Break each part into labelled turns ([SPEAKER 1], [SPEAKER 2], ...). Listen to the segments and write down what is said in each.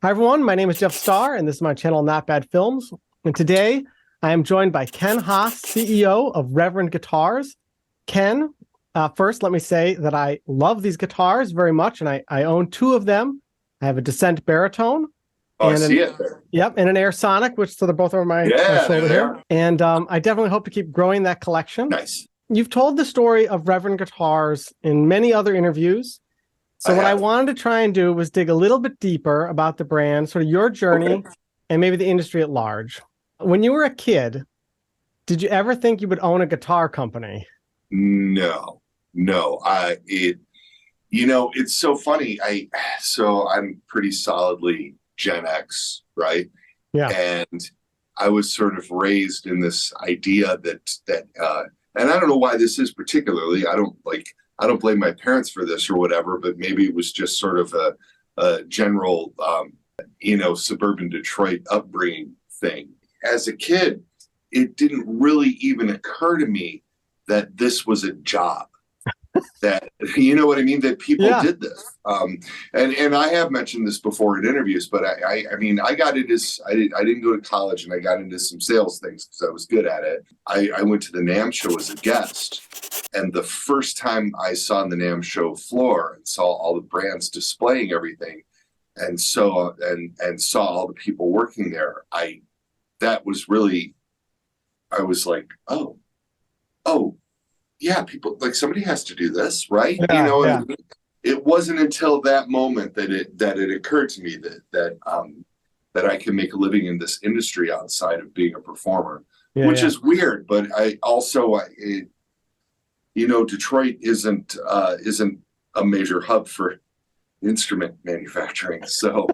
[SPEAKER 1] Hi, everyone. My name is Jeff Starr, and this is my channel, Not Bad Films. And today, I am joined by Ken Haas, CEO of Reverend Guitars. Ken, first, let me say that I love these guitars very much, and I own two of them. I have a Descent baritone.
[SPEAKER 2] Oh, I see it there.
[SPEAKER 1] Yep, and an Air Sonic, which so they're both over my shoulder here. And I definitely hope to keep growing that collection.
[SPEAKER 2] Nice.
[SPEAKER 1] You've told the story of Reverend Guitars in many other interviews. So what I wanted to try and do was dig a little bit deeper about the brand, sort of your journey, and maybe the industry at large. When you were a kid, did you ever think you would own a guitar company?
[SPEAKER 2] No. It's so funny. I'm pretty solidly Gen X, right?
[SPEAKER 1] Yeah.
[SPEAKER 2] And I was sort of raised in this idea that and I don't know why this is particularly. I don't blame my parents for this or whatever, but maybe it was just sort of a general, suburban Detroit upbringing thing. As a kid, it didn't really even occur to me that this was a job. That, you know what I mean? That people did this. And I have mentioned this before in interviews, but I got into, I didn't go to college, and I got into some sales things because I was good at it. I went to the NAMM show as a guest. And the first time I saw the NAMM show floor and saw all the brands displaying everything and saw all the people working there, I was like, oh, yeah, people, like, somebody has to do this, right?
[SPEAKER 1] Yeah.
[SPEAKER 2] It wasn't until that moment that it occurred to me that I can make a living in this industry outside of being a performer, which is weird. But Detroit isn't a major hub for instrument manufacturing. So,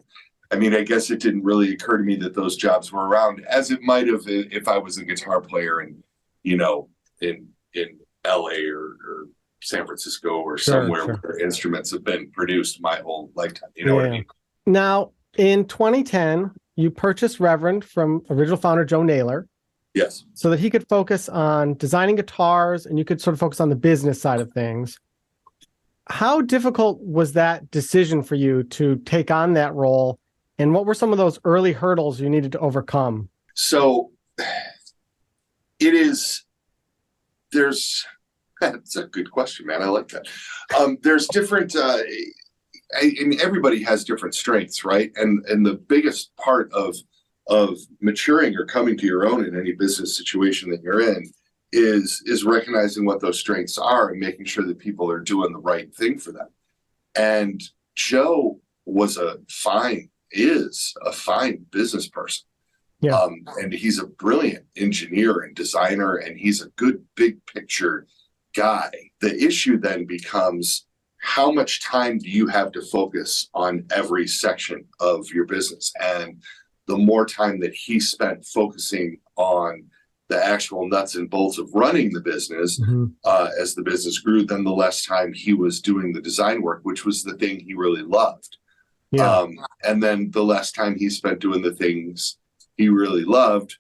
[SPEAKER 2] I guess it didn't really occur to me that those jobs were around, as it might have if I was a guitar player in LA or San Francisco or somewhere where instruments have been produced my whole lifetime. You know what I mean?
[SPEAKER 1] Now, in 2010, you purchased Reverend from original founder Joe Naylor.
[SPEAKER 2] Yes.
[SPEAKER 1] So that he could focus on designing guitars and you could sort of focus on the business side of things. How difficult was that decision for you to take on that role? And what were some of those early hurdles you needed to overcome?
[SPEAKER 2] So that's a good question, man. I like that. There's different, everybody has different strengths, right? And the biggest part of maturing or coming to your own in any business situation that you're in is recognizing what those strengths are and making sure that people are doing the right thing for them. And Joe is a fine business person.
[SPEAKER 1] Yeah.
[SPEAKER 2] And he's a brilliant engineer and designer, and he's a good big picture guy. The issue then becomes, how much time do you have to focus on every section of your business? And the more time that he spent focusing on the actual nuts and bolts of running the business, as the business grew, then the less time he was doing the design work, which was the thing he really loved.
[SPEAKER 1] Yeah.
[SPEAKER 2] And then the less time he spent doing the things he really loved,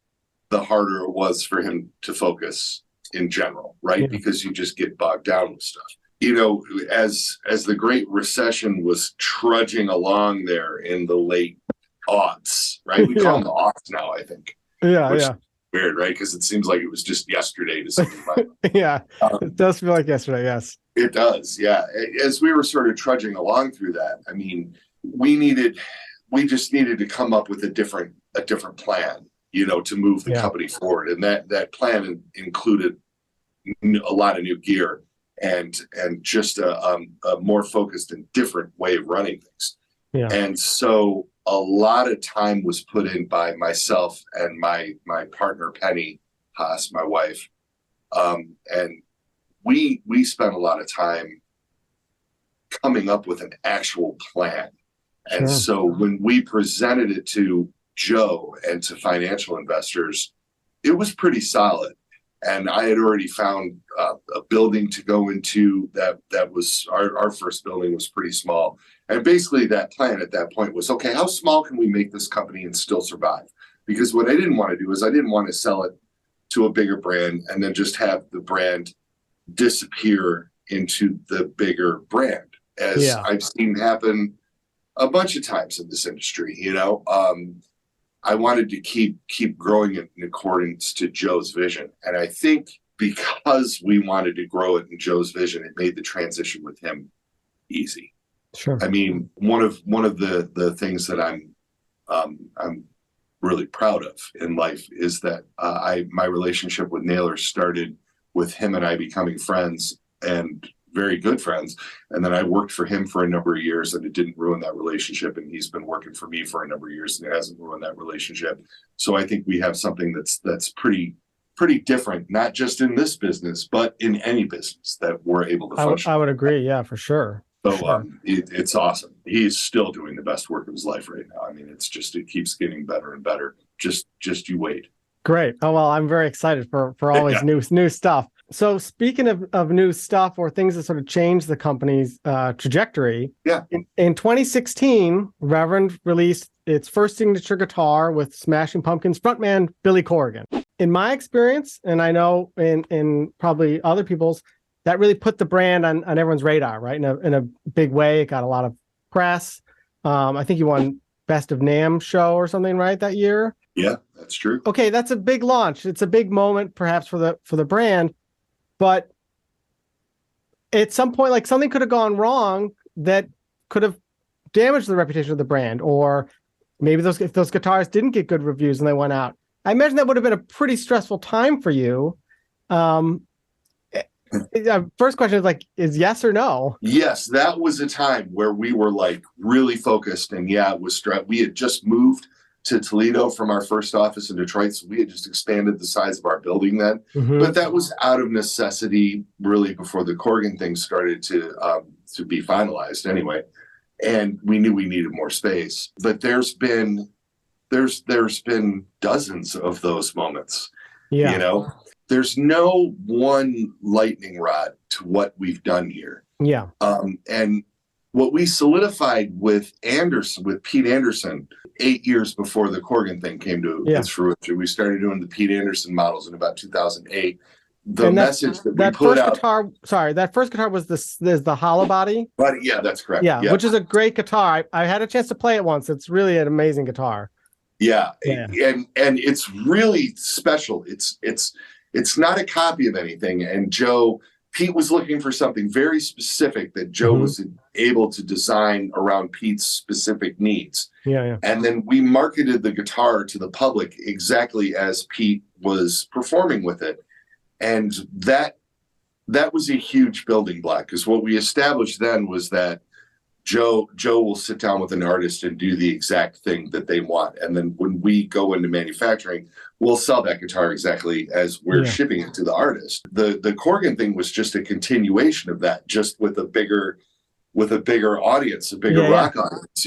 [SPEAKER 2] the harder it was for him to focus in general, right?
[SPEAKER 1] Yeah.
[SPEAKER 2] Because you just get bogged down with stuff. As the Great Recession was trudging along there in the late aughts, right? We call them the aughts now, I think.
[SPEAKER 1] Yeah.
[SPEAKER 2] Weird, right? Because it seems like it was just yesterday to somebody.
[SPEAKER 1] Yeah, it does feel like yesterday, yes.
[SPEAKER 2] It does, yeah. As we were sort of trudging along through that, we just needed to come up with a different plan, to move the company forward. And that plan included a lot of new gear and just a more focused and different way of running things.
[SPEAKER 1] Yeah.
[SPEAKER 2] And so a lot of time was put in by myself and my partner, Penny Haas, my wife. And we spent a lot of time coming up with an actual plan. And so when we presented it to Joe and to financial investors, it was pretty solid. And I had already found a building to go into that was our first building was pretty small. And basically that plan at that point was, okay, how small can we make this company and still survive? Because what I didn't want to do is I didn't want to sell it to a bigger brand and then just have the brand disappear into the bigger brand, as I've seen happen a bunch of times in this industry. I wanted to keep growing it in accordance to Joe's vision, and I think because we wanted to grow it in Joe's vision, it made the transition with him easy.
[SPEAKER 1] Sure.
[SPEAKER 2] I mean, one of the things that I'm really proud of in life is that my relationship with Naylor started with him and I becoming friends, and very good friends. And then I worked for him for a number of years, and it didn't ruin that relationship. And he's been working for me for a number of years, and it hasn't ruined that relationship. So I think we have something that's pretty different, not just in this business, but in any business that we're able to function.
[SPEAKER 1] I would agree. Yeah, for sure.
[SPEAKER 2] So
[SPEAKER 1] Sure.
[SPEAKER 2] It's awesome. He's still doing the best work of his life right now. I mean, it keeps getting better and better. Just you wait.
[SPEAKER 1] Great. Oh, well, I'm very excited for always
[SPEAKER 2] Yeah.
[SPEAKER 1] new stuff. So speaking of new stuff or things that sort of change the company's trajectory,
[SPEAKER 2] Yeah.
[SPEAKER 1] In 2016, Reverend released its first signature guitar with Smashing Pumpkins frontman Billy Corgan. In my experience, and I know in probably other people's, that really put the brand on everyone's radar, right? In a big way. It got a lot of press. I think you won Best of NAMM show or something, right, that year?
[SPEAKER 2] Yeah, that's true.
[SPEAKER 1] Okay, that's a big launch. It's a big moment, perhaps, for the brand. But at some point, like, something could have gone wrong that could have damaged the reputation of the brand, or maybe if those guitars didn't get good reviews and they went out. I imagine that would have been a pretty stressful time for you. First question is yes or no?
[SPEAKER 2] Yes, that was a time where we were like really focused, and it was we had just moved to Toledo from our first office in Detroit, so we had just expanded the size of our building then.
[SPEAKER 1] Mm-hmm.
[SPEAKER 2] But that was out of necessity, really, before the Corgan thing started to be finalized anyway. And we knew we needed more space. But there's been dozens of those moments.
[SPEAKER 1] Yeah.
[SPEAKER 2] There's no one lightning rod to what we've done here.
[SPEAKER 1] Yeah.
[SPEAKER 2] And what we solidified with Pete Anderson, 8 years before the Corgan thing came to its fruition. We started doing the Pete Anderson models in about 2008. The message that we put out.
[SPEAKER 1] That first guitar was the hollow body.
[SPEAKER 2] But yeah, that's correct.
[SPEAKER 1] Yeah, which is a great guitar. I had a chance to play it once. It's really an amazing guitar.
[SPEAKER 2] Yeah. And it's really special. It's not a copy of anything. And Pete was looking for something very specific that Joe was able to design around Pete's specific needs.
[SPEAKER 1] Yeah.
[SPEAKER 2] And then we marketed the guitar to the public exactly as Pete was performing with it. And that was a huge building block, because what we established then was that Joe will sit down with an artist and do the exact thing that they want. And then when we go into manufacturing, we'll sell that guitar exactly as we're shipping it to the artist. The Corgan thing was just a continuation of that, just with a bigger audience, a bigger rock audience,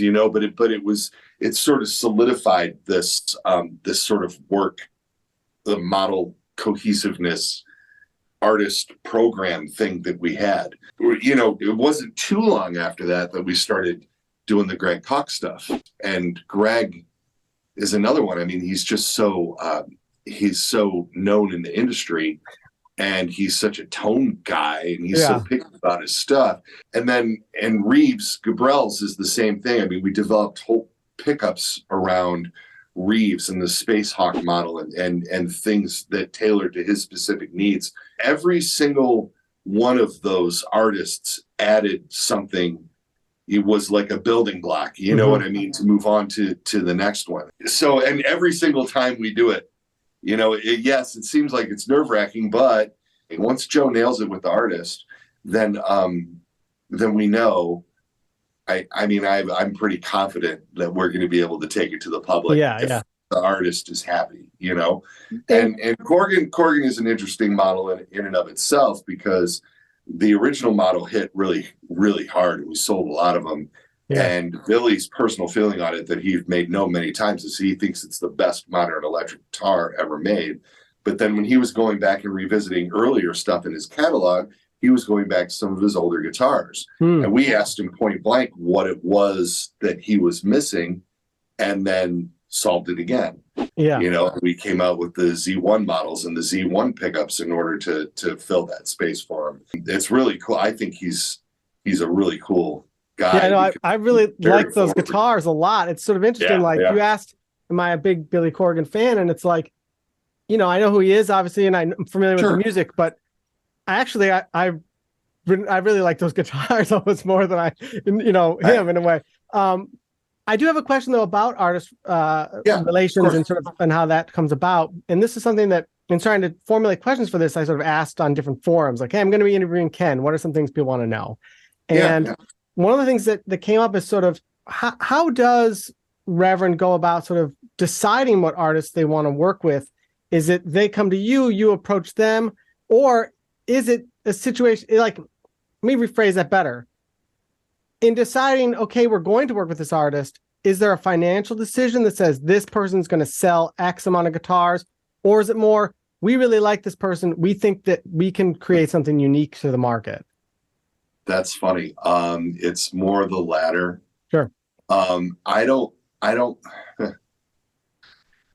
[SPEAKER 2] but it sort of solidified this sort of work, the model cohesiveness artist program thing that we had. It wasn't too long after that we started doing the Greg Koch stuff. And Greg is another one. I mean, he's just he's so known in the industry, and he's such a tone guy, and he's so picky about his stuff. And Reeves Gabrels is the same thing. I mean, we developed whole pickups around Reeves and the Space Hawk model and things that tailored to his specific needs. Every single one of those artists added something. It was like a building block, you know what I mean, to move on to the next one. So, and every single time we do it, it seems like it's nerve-wracking, but once Joe nails it with the artist, then we know. I'm pretty confident that we're going to be able to take it to the public if the artist is happy, And Corgan is an interesting model in and of itself, because the original model hit really, really hard, and we sold a lot of them. Yeah. And Billy's personal feeling on it that he's made known many times is he thinks it's the best modern electric guitar ever made. But then when he was going back and revisiting earlier stuff in his catalog, he was going back to some of his older guitars. And we asked him point blank what it was that he was missing, and then solved it again. Yeah. We came out with the Z1 models and the Z1 pickups in order to fill that space for him. It's really cool. I think he's a really cool guy.
[SPEAKER 1] Yeah, no,
[SPEAKER 2] Because
[SPEAKER 1] I really
[SPEAKER 2] very
[SPEAKER 1] like those
[SPEAKER 2] forward.
[SPEAKER 1] guitars a lot. It's sort of interesting.
[SPEAKER 2] Yeah,
[SPEAKER 1] Like
[SPEAKER 2] yeah.
[SPEAKER 1] you asked, am I a big Billy Corgan fan? And it's like, I know who he is, obviously, and I'm familiar with the
[SPEAKER 2] Sure.
[SPEAKER 1] music, but I really like those guitars almost more than him in a way. I do have a question though about artist
[SPEAKER 2] Yeah, of
[SPEAKER 1] relations
[SPEAKER 2] course.
[SPEAKER 1] and sort of and how that comes about. And this is something that in trying to formulate questions for this, I sort of asked on different forums, like, hey, I'm going to be interviewing Ken. What are some things people want to know?
[SPEAKER 2] Yeah,
[SPEAKER 1] And
[SPEAKER 2] yeah.
[SPEAKER 1] one of the things that came up is sort of how does Reverend go about sort of deciding what artists they want to work with? Is it they come to you, you approach them, or is it a situation like, let me rephrase that better. In deciding, okay, we're going to work with this artist, is there a financial decision that says this person's going to sell X amount of guitars? Or is it more, we really like this person, we think that we can create something unique to the market?
[SPEAKER 2] That's funny. It's more the latter.
[SPEAKER 1] Sure.
[SPEAKER 2] I don't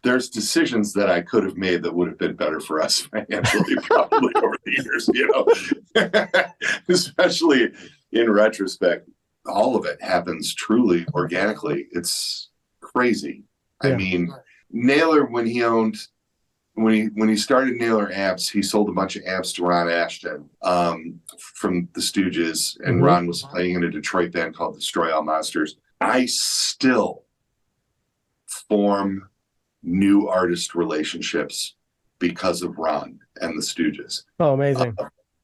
[SPEAKER 2] there's decisions that I could have made that would have been better for us financially, probably over the years, especially in retrospect. All of it happens truly organically. It's crazy.
[SPEAKER 1] Yeah.
[SPEAKER 2] I mean, Naylor, when he started Naylor Amps, he sold a bunch of amps to Ron Ashton from the Stooges, and Ron was playing in a Detroit band called Destroy All Monsters. I still form new artist relationships because of Ron and the Stooges.
[SPEAKER 1] Oh, amazing.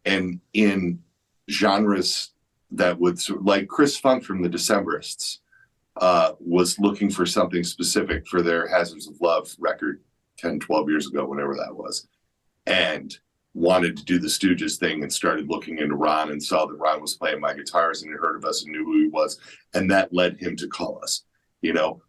[SPEAKER 2] And in genres that would, like Chris Funk from the Decemberists was looking for something specific for their Hazards of Love record 10, 12 years ago, whenever that was, and wanted to do the Stooges thing and started looking into Ron and saw that Ron was playing my guitars and had heard of us and knew who he was. And that led him to call us,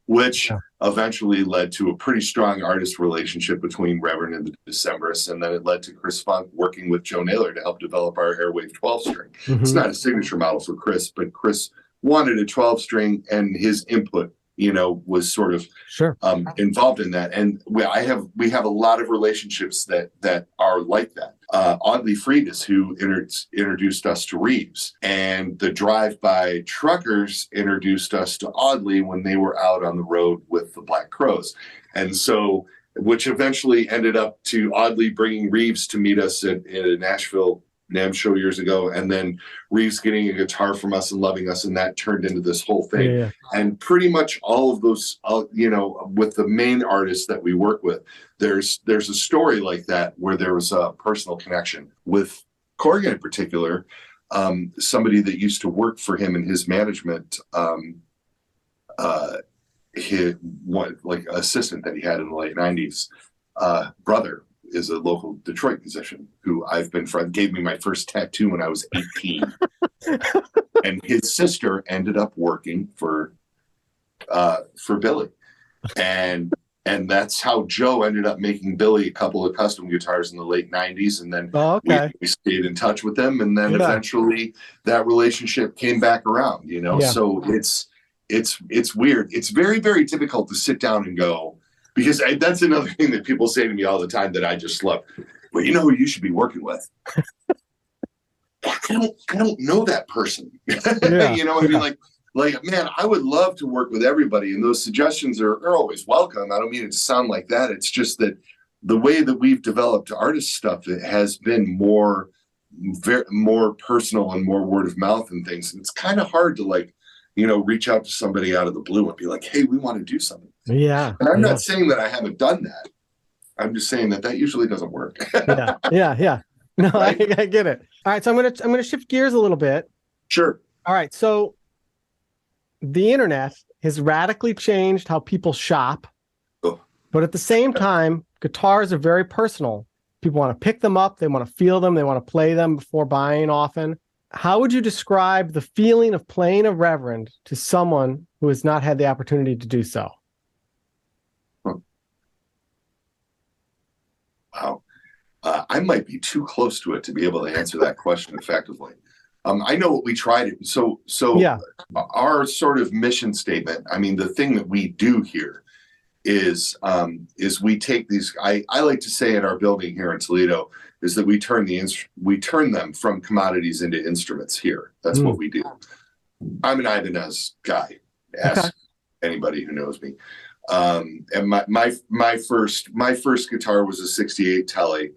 [SPEAKER 2] which eventually led to a pretty strong artist relationship between Reverend and the Decemberists. And then it led to Chris Funk working with Joe Naylor to help develop our Airwave 12 string. It's not a signature model for Chris, but Chris wanted a 12 string and his input was sort of involved in that. And we have a lot of relationships that are like that. Audley Freed is who introduced us to Reeves, and the Drive-By Truckers introduced us to Audley when they were out on the road with the Black Crowes. And so, which eventually ended up to Audley bringing Reeves to meet us at a Nashville NAMM show years ago, and then Reeves getting a guitar from us and loving us, and that turned into this whole thing. Yeah. And pretty much all of those, with the main artists that we work with, there's a story like that where there was a personal connection with Corgan in particular. Somebody that used to work for him in his management, his assistant that he had in the late 90s, brother is a local Detroit musician who I've been friend, gave me my first tattoo when I was 18. And his sister ended up working for Billy. And that's how Joe ended up making Billy a couple of custom guitars in the late 90s. And then we stayed in touch with them. And then eventually that relationship came back around, So it's weird. It's very, very difficult to sit down and go, because that's another thing that people say to me all the time that I just love. Well, you know who you should be working with? I don't know that person. I mean, like, man, I would love to work with everybody, and those suggestions are always welcome. I don't mean it to sound like that. It's just that the way that we've developed artist stuff, it has been more personal and more word of mouth and things. And it's kind of hard to reach out to somebody out of the blue and be like, hey, we want to do something.
[SPEAKER 1] Yeah.
[SPEAKER 2] And I'm not saying that I haven't done that. I'm just saying that usually doesn't work.
[SPEAKER 1] Yeah. No, right? I get it. All right. So I'm going to shift gears a little bit.
[SPEAKER 2] Sure.
[SPEAKER 1] All right. So the internet has radically changed how people shop, but at the same time, guitars are very personal. People want to pick them up. They want to feel them. They want to play them before buying often. How would you describe the feeling of playing a Reverend to someone who has not had the opportunity to do so?
[SPEAKER 2] Wow. I might be too close to it to be able to answer that question effectively. I know what we try to. So our sort of mission statement, I mean, the thing that we do here is we take these, I like to say in our building here in Toledo, is that we turn them from commodities into instruments here. That's what we do. I'm an Ibanez guy.
[SPEAKER 1] Okay.
[SPEAKER 2] Ask anybody who knows me. And my first guitar was a '68 Tele,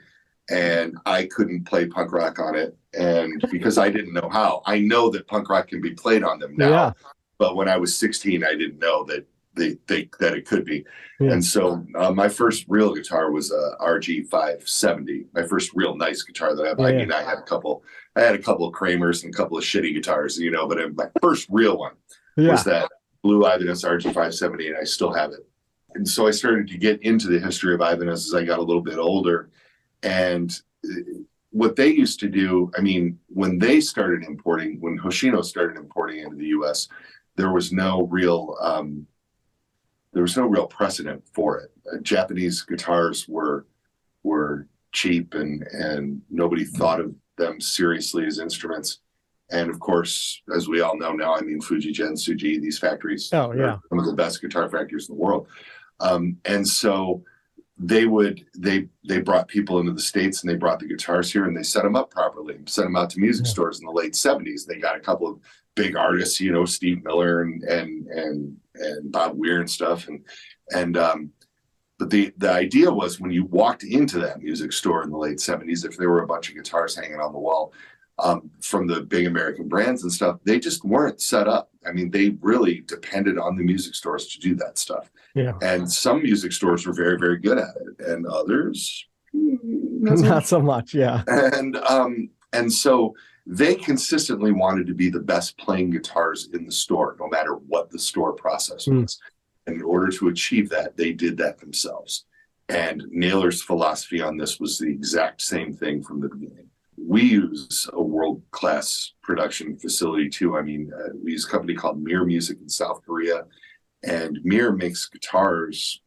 [SPEAKER 2] and I couldn't play punk rock on it, and because I didn't know how. I know that punk rock can be played on them now,
[SPEAKER 1] Yeah.
[SPEAKER 2] but when I was 16, I didn't know that that it could be.
[SPEAKER 1] Yeah.
[SPEAKER 2] And so my first real guitar was a RG 570. My first real nice guitar that I have.
[SPEAKER 1] Yeah,
[SPEAKER 2] I
[SPEAKER 1] yeah.
[SPEAKER 2] mean, I had a couple of Kramers and a couple of shitty guitars, but my first real one
[SPEAKER 1] Yeah.
[SPEAKER 2] was that blue Ibanez RG 570, and I still have it. And so I started to get into the history of Ibanez as I got a little bit older. And what they used to do, I mean, when Hoshino started importing into the U.S., there was no real precedent for it. Japanese guitars were cheap, and nobody thought of them seriously as instruments. And of course, as we all know now, I mean, Fujigen, Tsuji, these factories
[SPEAKER 1] Oh, yeah.
[SPEAKER 2] are some of the best guitar factories in the world. And so they brought people into the States, and they brought the guitars here, and they set them up properly, sent them out to music stores in the late '70s. They got a couple of big artists, Steve Miller and Bob Weir and stuff. But the idea was, when you walked into that music store in the late '70s, if there were a bunch of guitars hanging on the wall from the big American brands and stuff, they just weren't set up. I mean, they really depended on the music stores to do that stuff.
[SPEAKER 1] Yeah.
[SPEAKER 2] And some music stores were very, very good at it, and others
[SPEAKER 1] Not so much. Yeah.
[SPEAKER 2] And so they consistently wanted to be the best playing guitars in the store, no matter what the store process was. And in order to achieve that, they did that themselves. And Naylor's philosophy on this was the exact same thing from the beginning. We use a world-class production facility too. I mean, we use a company called Mir Music in South Korea, and Mir makes guitars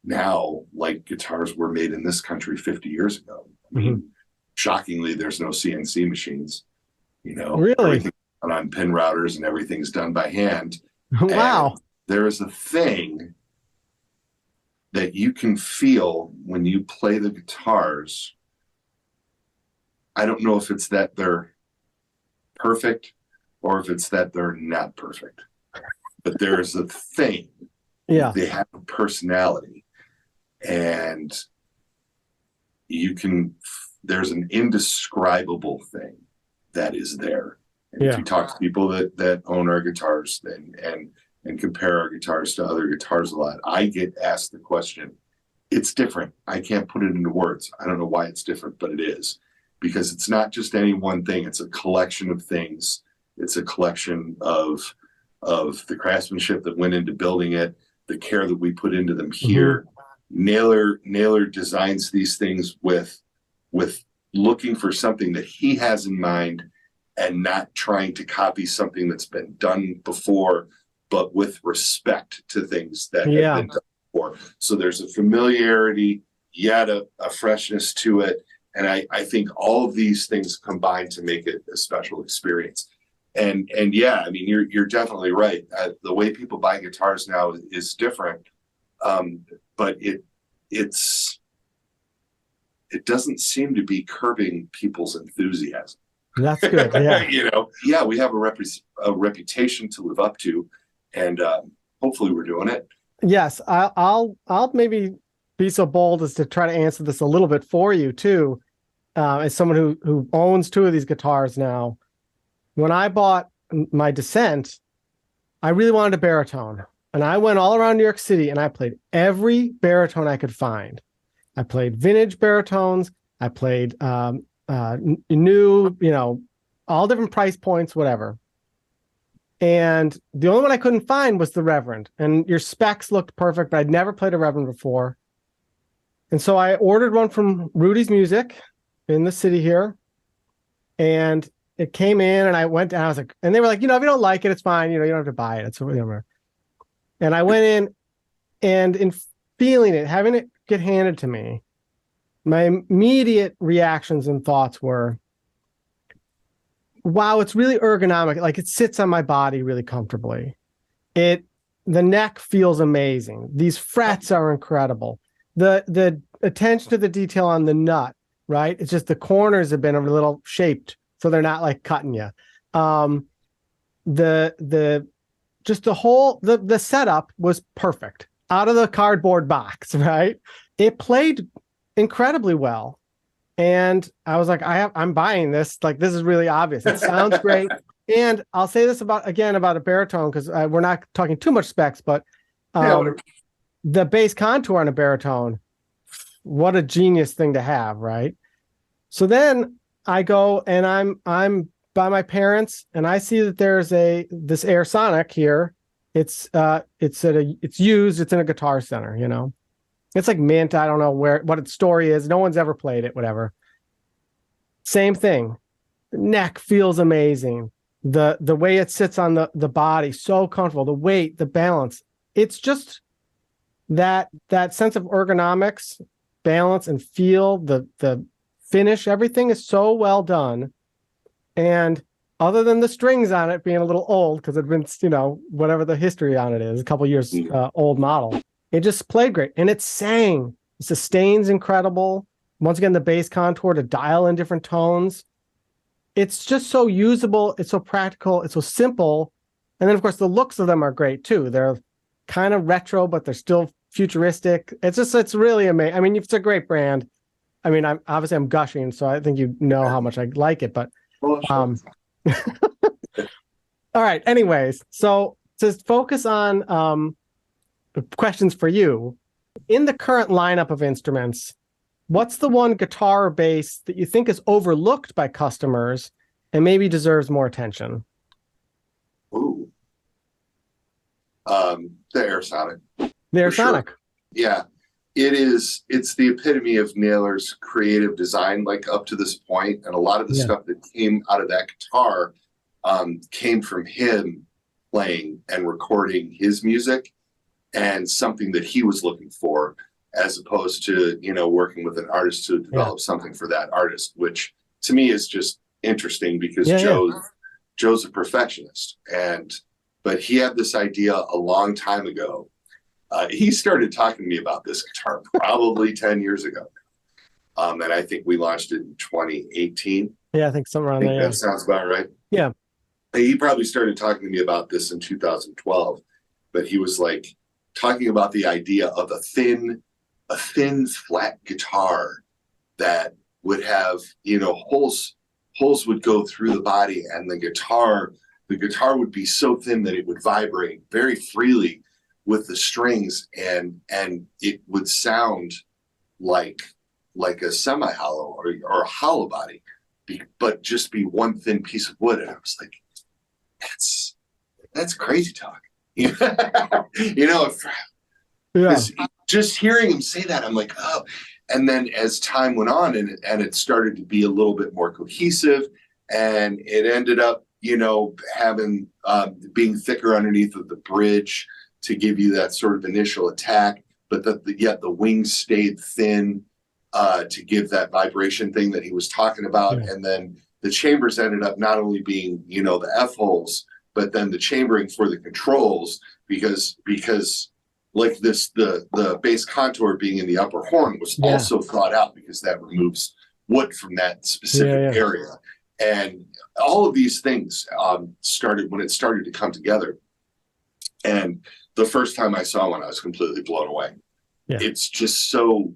[SPEAKER 2] now like guitars were made in this country 50 years ago. I mean, shockingly, there's no CNC machines.
[SPEAKER 1] Really?
[SPEAKER 2] Everything's done on pin routers, and everything's done by hand.
[SPEAKER 1] Wow.
[SPEAKER 2] And there is a thing that you can feel when you play the guitars. I don't know if it's that they're perfect or if it's that they're not perfect, but there's a thing.
[SPEAKER 1] Yeah.
[SPEAKER 2] They have a personality, and there's an indescribable thing that is there. And if you talk to people that own our guitars and compare our guitars to other guitars a lot, I get asked the question, it's different. I can't put it into words. I don't know why it's different, but it is. Because it's not just any one thing. It's a collection of things. It's a collection of the craftsmanship that went into building it, the care that we put into them here. Naylor designs these things with looking for something that he has in mind, and not trying to copy something that's been done before, but with respect to things that have been done before. So there's a familiarity, yet a freshness to it. And I think all of these things combine to make it a special experience. And yeah, I mean, you're definitely right. The way people buy guitars now is different, but it doesn't seem to be curbing people's enthusiasm.
[SPEAKER 1] That's good. Yeah.
[SPEAKER 2] We have a reputation to live up to, and hopefully we're doing it.
[SPEAKER 1] Yes, I'll maybe be so bold as to try to answer this a little bit for you too. As someone who owns two of these guitars now, when I bought my Descent, I really wanted a baritone, and I went all around New York City and I played every baritone I could find. I played vintage baritones. I played new, all different price points, whatever. And the only one I couldn't find was the Reverend. And your specs looked perfect, but I'd never played a Reverend before. And so I ordered one from Rudy's Music in the city here. And it came in, and I went down. I was like, and they were like, if you don't like it, it's fine. You don't have to buy it. It's whatever. And I went in, and in feeling it, having it get handed to me, my immediate reactions and thoughts were, wow, it's really ergonomic. Like, it sits on my body really comfortably. The neck feels amazing. These frets are incredible. The attention to the detail on the nut, right? It's just the corners have been a little shaped, so they're not like cutting you. the just the whole the setup was perfect out of the cardboard box, right? It played incredibly well. And I was like, I'm buying this. Like, this is really obvious. It sounds great. And I'll say this about a baritone, because we're not talking too much specs, but the bass contour on a baritone, what a genius thing to have, right? So then I go and I'm by my parents, and I see that there's this Air Sonic here. It's used. It's in a Guitar Center, you know. It's like mint. I don't know what its story is. No one's ever played it, whatever. Same thing. The neck feels amazing. The way it sits on the body, so comfortable. The weight, the balance. It's just that sense of ergonomics, balance, and feel, the finish, everything is so well done. And other than the strings on it being a little old, because it's been, you know, whatever the history on it is, a couple years old model, it just played great. And it sang. It sustains incredible. Once again, the bass contour to dial in different tones. It's just so usable. It's so practical. It's so simple. And then, of course, the looks of them are great, too. They're kind of retro, but they're still futuristic. It's really amazing. I mean, it's a great brand. I mean, I'm gushing, so I think you know how much I like it. But all right. Anyways, so to focus on questions for you, in the current lineup of instruments, what's the one guitar or bass that you think is overlooked by customers and maybe deserves more attention?
[SPEAKER 2] Ooh. The Air Sonic.
[SPEAKER 1] The Air Sonic.
[SPEAKER 2] Sure. Yeah. It's the epitome of Naylor's creative design, like up to this point. And a lot of the stuff that came out of that guitar came from him playing and recording his music, and something that he was looking for, as opposed to, you know, working with an artist to develop something for that artist, which to me is just interesting, because Joe's a perfectionist, but he had this idea a long time ago. He started talking to me about this guitar probably 10 years ago. And I think we launched it in 2018.
[SPEAKER 1] Yeah, I think somewhere around there.
[SPEAKER 2] That sounds about right.
[SPEAKER 1] Yeah.
[SPEAKER 2] He probably started talking to me about this in 2012, but he was like talking about the idea of a thin flat guitar that would have, you know, holes would go through the body, and the guitar would be so thin that it would vibrate very freely with the strings, and it would sound like a semi-hollow or a hollow body, but just be one thin piece of wood. And I was like, that's crazy talk. You know, just hearing him say that, I'm like, oh. And then as time went on, and it started to be a little bit more cohesive, and it ended up, you know, having being thicker underneath of the bridge to give you that sort of initial attack, but yet the wings stayed thin to give that vibration thing that he was talking about. And then the chambers ended up not only being, you know, the F holes, but then the chambering for the controls, because like this, the bass contour being in the upper horn was also thought out, because that removes wood from that specific area. And all of these things started when it started to come together. And the first time I saw one, I was completely blown away. Yeah. It's just so,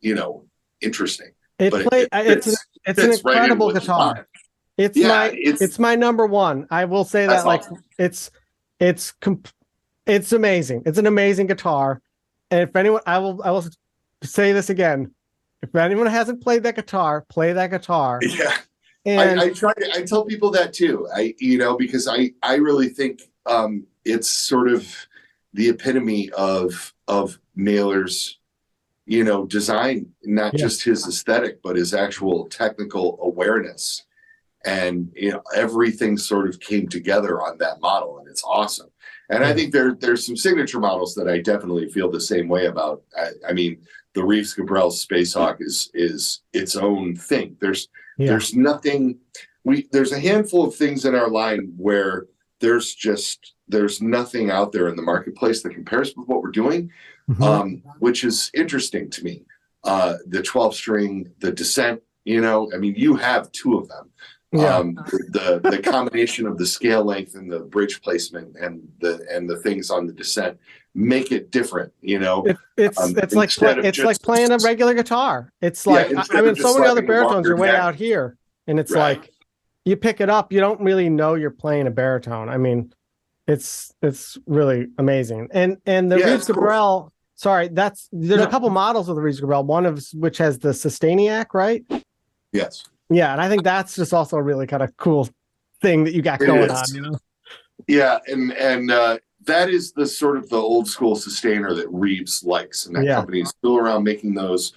[SPEAKER 2] you know, interesting.
[SPEAKER 1] It's an incredible guitar. It's my number one. I will say that, like, awesome. It's amazing. It's an amazing guitar. And if anyone, I will say this again. If anyone hasn't played that guitar, play that guitar. Yeah. And
[SPEAKER 2] I tell people that too. Because I really think it's sort of the epitome of Naylor's, you know, design, not just his aesthetic, but his actual technical awareness. And, you know, everything sort of came together on that model, and it's awesome. And I think there's some signature models that I definitely feel the same way about. I mean, the Reeves Gabrel Space Hawk is its own thing. There's nothing. There's a handful of things in our line where there's nothing out there in the marketplace that compares with what we're doing, which is interesting to me. The 12 string, the Descent, you know, I mean, you have two of them.
[SPEAKER 1] Yeah.
[SPEAKER 2] The combination of the scale length and the bridge placement and the things on the descent make it different, you know.
[SPEAKER 1] It's like playing a regular guitar. It's like I mean, so many other baritones are way out here, and it's like you pick it up, you don't really know you're playing a baritone. I mean, it's really amazing. And the Reeves Gabrelle, sorry, there's a couple models of the Reeves Gabrelle, one of which has the Sustainiac, right?
[SPEAKER 2] Yes.
[SPEAKER 1] Yeah, and I think that's just also a really kind of cool thing that you got going on, you know.
[SPEAKER 2] Yeah, and that is the sort of the old school sustainer that Reeves likes, and that company is still around making those,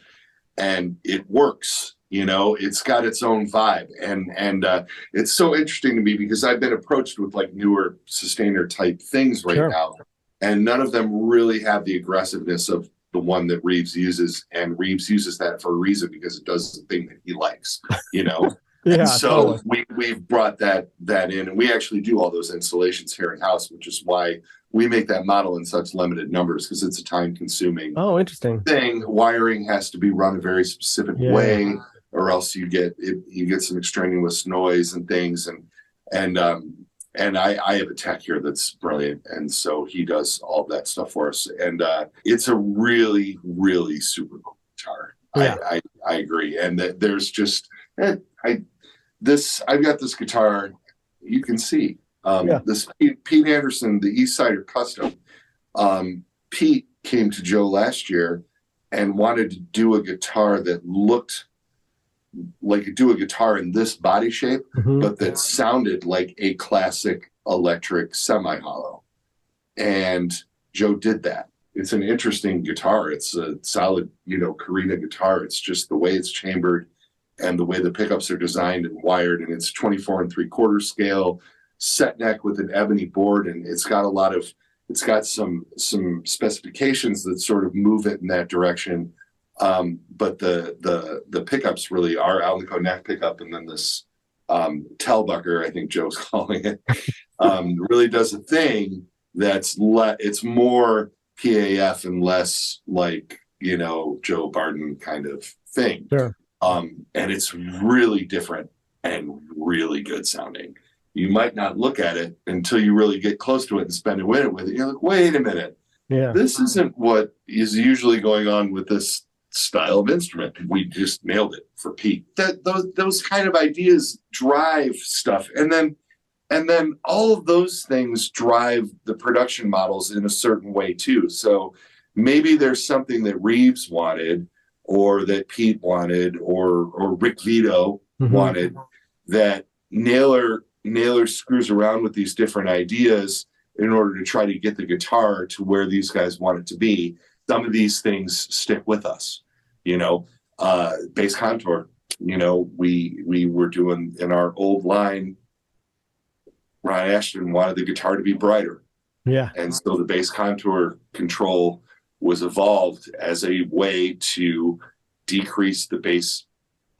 [SPEAKER 2] and it works. You know, it's got its own vibe, and it's so interesting to me because I've been approached with like newer sustainer type things right now, and none of them really have the aggressiveness of the one that Reeves uses, and Reeves uses that for a reason because it does the thing that he likes, you know. And so we've brought that in, and we actually do all those installations here in house, which is why we make that model in such limited numbers, because it's a time-consuming
[SPEAKER 1] interesting thing.
[SPEAKER 2] Wiring has to be run a very specific way, or else you get some extraneous noise and things, and I have a tech here that's brilliant, and so he does all of that stuff for us, and it's a really, really super cool guitar. I agree, and that there's just I've got this guitar, you can see this Pete Anderson, the East Sider Custom. Pete came to Joe last year and wanted to do a guitar that looked like do a guitar in this body shape, but that sounded like a classic electric semi-hollow. And Joe did that. It's an interesting guitar. It's a solid, Carina guitar. It's just the way it's chambered and the way the pickups are designed and wired, and it's 24 3/4 scale set neck with an ebony board, and it's got some specifications that sort of move it in that direction. But the pickups really are Alnico neck pickup, and then this Telbucker, I think Joe's calling it, really does a thing that's it's more PAF and less like Joe Barton kind of thing.
[SPEAKER 1] Sure.
[SPEAKER 2] And it's really different and really good sounding. You might not look at it until you really get close to it and spend a minute with it. You're like, wait a minute. Yeah. This isn't what is usually going on with this style of instrument. We just nailed it for Pete. Those kind of ideas drive stuff. And then all of those things drive the production models in a certain way too. So maybe there's something that Reeves wanted, or that Pete wanted, or Rick Vito wanted, that Naylor screws around with these different ideas in order to try to get the guitar to where these guys want it to be. Some of these things stick with us, bass contour. We were doing in our old line, Ron Ashton wanted the guitar to be brighter. Yeah. And so the bass contour control was evolved as a way to decrease the bass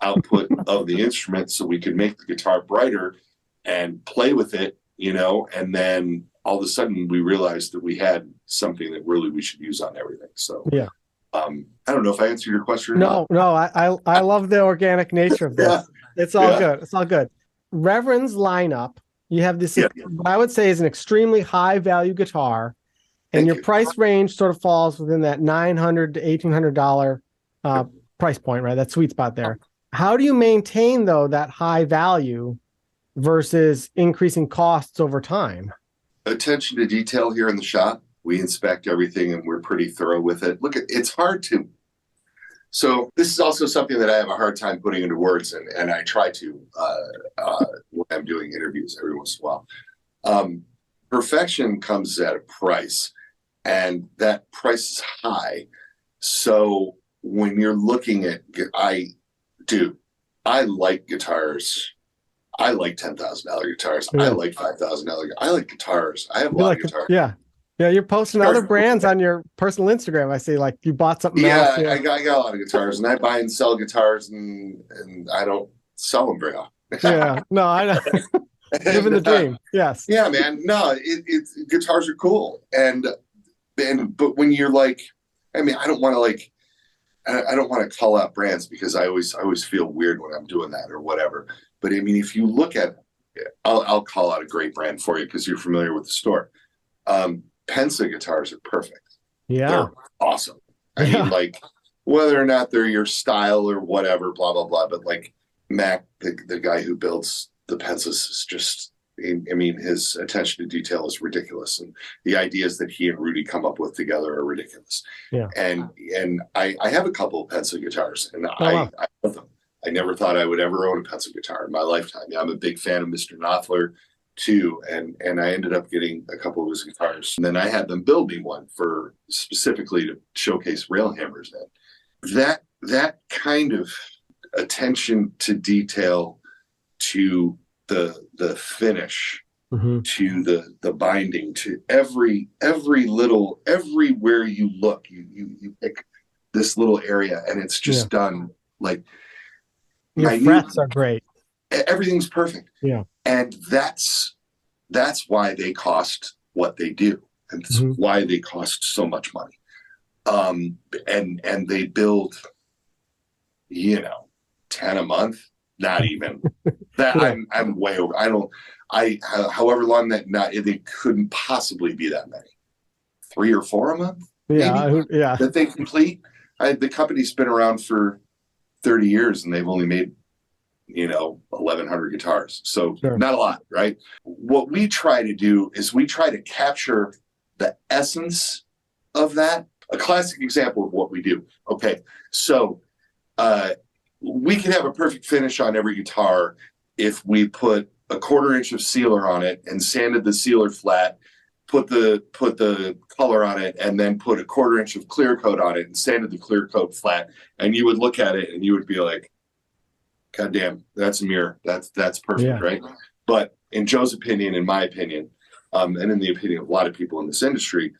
[SPEAKER 2] output of the instrument so we could make the guitar brighter and play with it, and then all of a sudden we realized that we had something that really we should use on everything. So yeah. I don't know if I answered your question or not.
[SPEAKER 1] No, I love the organic nature of this. It's all good. It's all good. Reverend's lineup, you have this, what I would say is an extremely high value guitar, and your price range sort of falls within that $900 to $1,800 price point, right? That sweet spot there. How do you maintain, though, that high value versus increasing costs over time?
[SPEAKER 2] Attention to detail here in the shop. We inspect everything and we're pretty thorough with it. Look, it's hard to. So this is also something that I have a hard time putting into words, and I try to when I'm doing interviews every once in a while. Perfection comes at a price, and that price is high. So when you're looking at, I like guitars. I like $10,000 guitars. I like $5,000. I like guitars. I have a lot of guitars.
[SPEAKER 1] Yeah. You're posting other brands on your personal Instagram. I see, like, you bought something else.
[SPEAKER 2] I got a lot of guitars, and I buy and sell guitars, and I don't sell them very often.
[SPEAKER 1] Yeah. No, I know. Living the dream. Yes.
[SPEAKER 2] Yeah, man. No, guitars are cool. But when you're like, I don't want to I don't want to call out brands because I always feel weird when I'm doing that or whatever. But I mean, if you look at, I'll call out a great brand for you because you're familiar with the store. Pensa guitars are perfect.
[SPEAKER 1] Yeah.
[SPEAKER 2] They're awesome. I mean, like, whether or not they're your style or whatever, blah, blah, blah. But like Mac, the guy who builds the Pensas is just, I mean, his attention to detail is ridiculous. And the ideas that he and Rudy come up with together are ridiculous.
[SPEAKER 1] Yeah.
[SPEAKER 2] And I have a couple of Pensa guitars and
[SPEAKER 1] wow.
[SPEAKER 2] I love them. I never thought I would ever own a Pensa guitar in my lifetime. Yeah, I'm a big fan of Mr. Knopfler too. And I ended up getting a couple of his guitars. And then I had them build me one for specifically to showcase Railhammers in. That kind of attention to detail, to the finish, to the binding, to every little, everywhere you look, you pick this little area and it's just done like
[SPEAKER 1] your frets are great.
[SPEAKER 2] Everything's perfect.
[SPEAKER 1] Yeah.
[SPEAKER 2] And that's why they cost what they do. And that's why they cost so much money. And they build, 10 a month, not even that. I'm way over. However long they couldn't possibly be that many, 3 or 4 a month. That they complete. The company's been around for 30 years and they've only made 1,100 guitars. So not a lot, right? What we try to do is we try to capture the essence of that. A classic example of what we do. Okay, so we can have a perfect finish on every guitar if we put a 1/4 inch of sealer on it and sanded the sealer flat, put the color on it, and then put a 1/4 inch of clear coat on it and sanded the clear coat flat. And you would look at it and you would be like, God damn, that's a mirror. That's perfect, right? But in Joe's opinion, in my opinion, and in the opinion of a lot of people in this industry,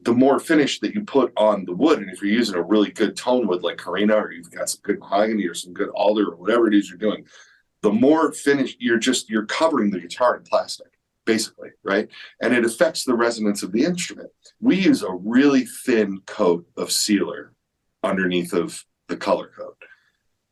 [SPEAKER 2] the more finish that you put on the wood, and if you're using a really good tone wood like Carina, or you've got some good mahogany or some good alder or whatever it is you're doing, the more finish you're covering the guitar in plastic, basically, right? And it affects the resonance of the instrument. We use a really thin coat of sealer underneath of the color coat.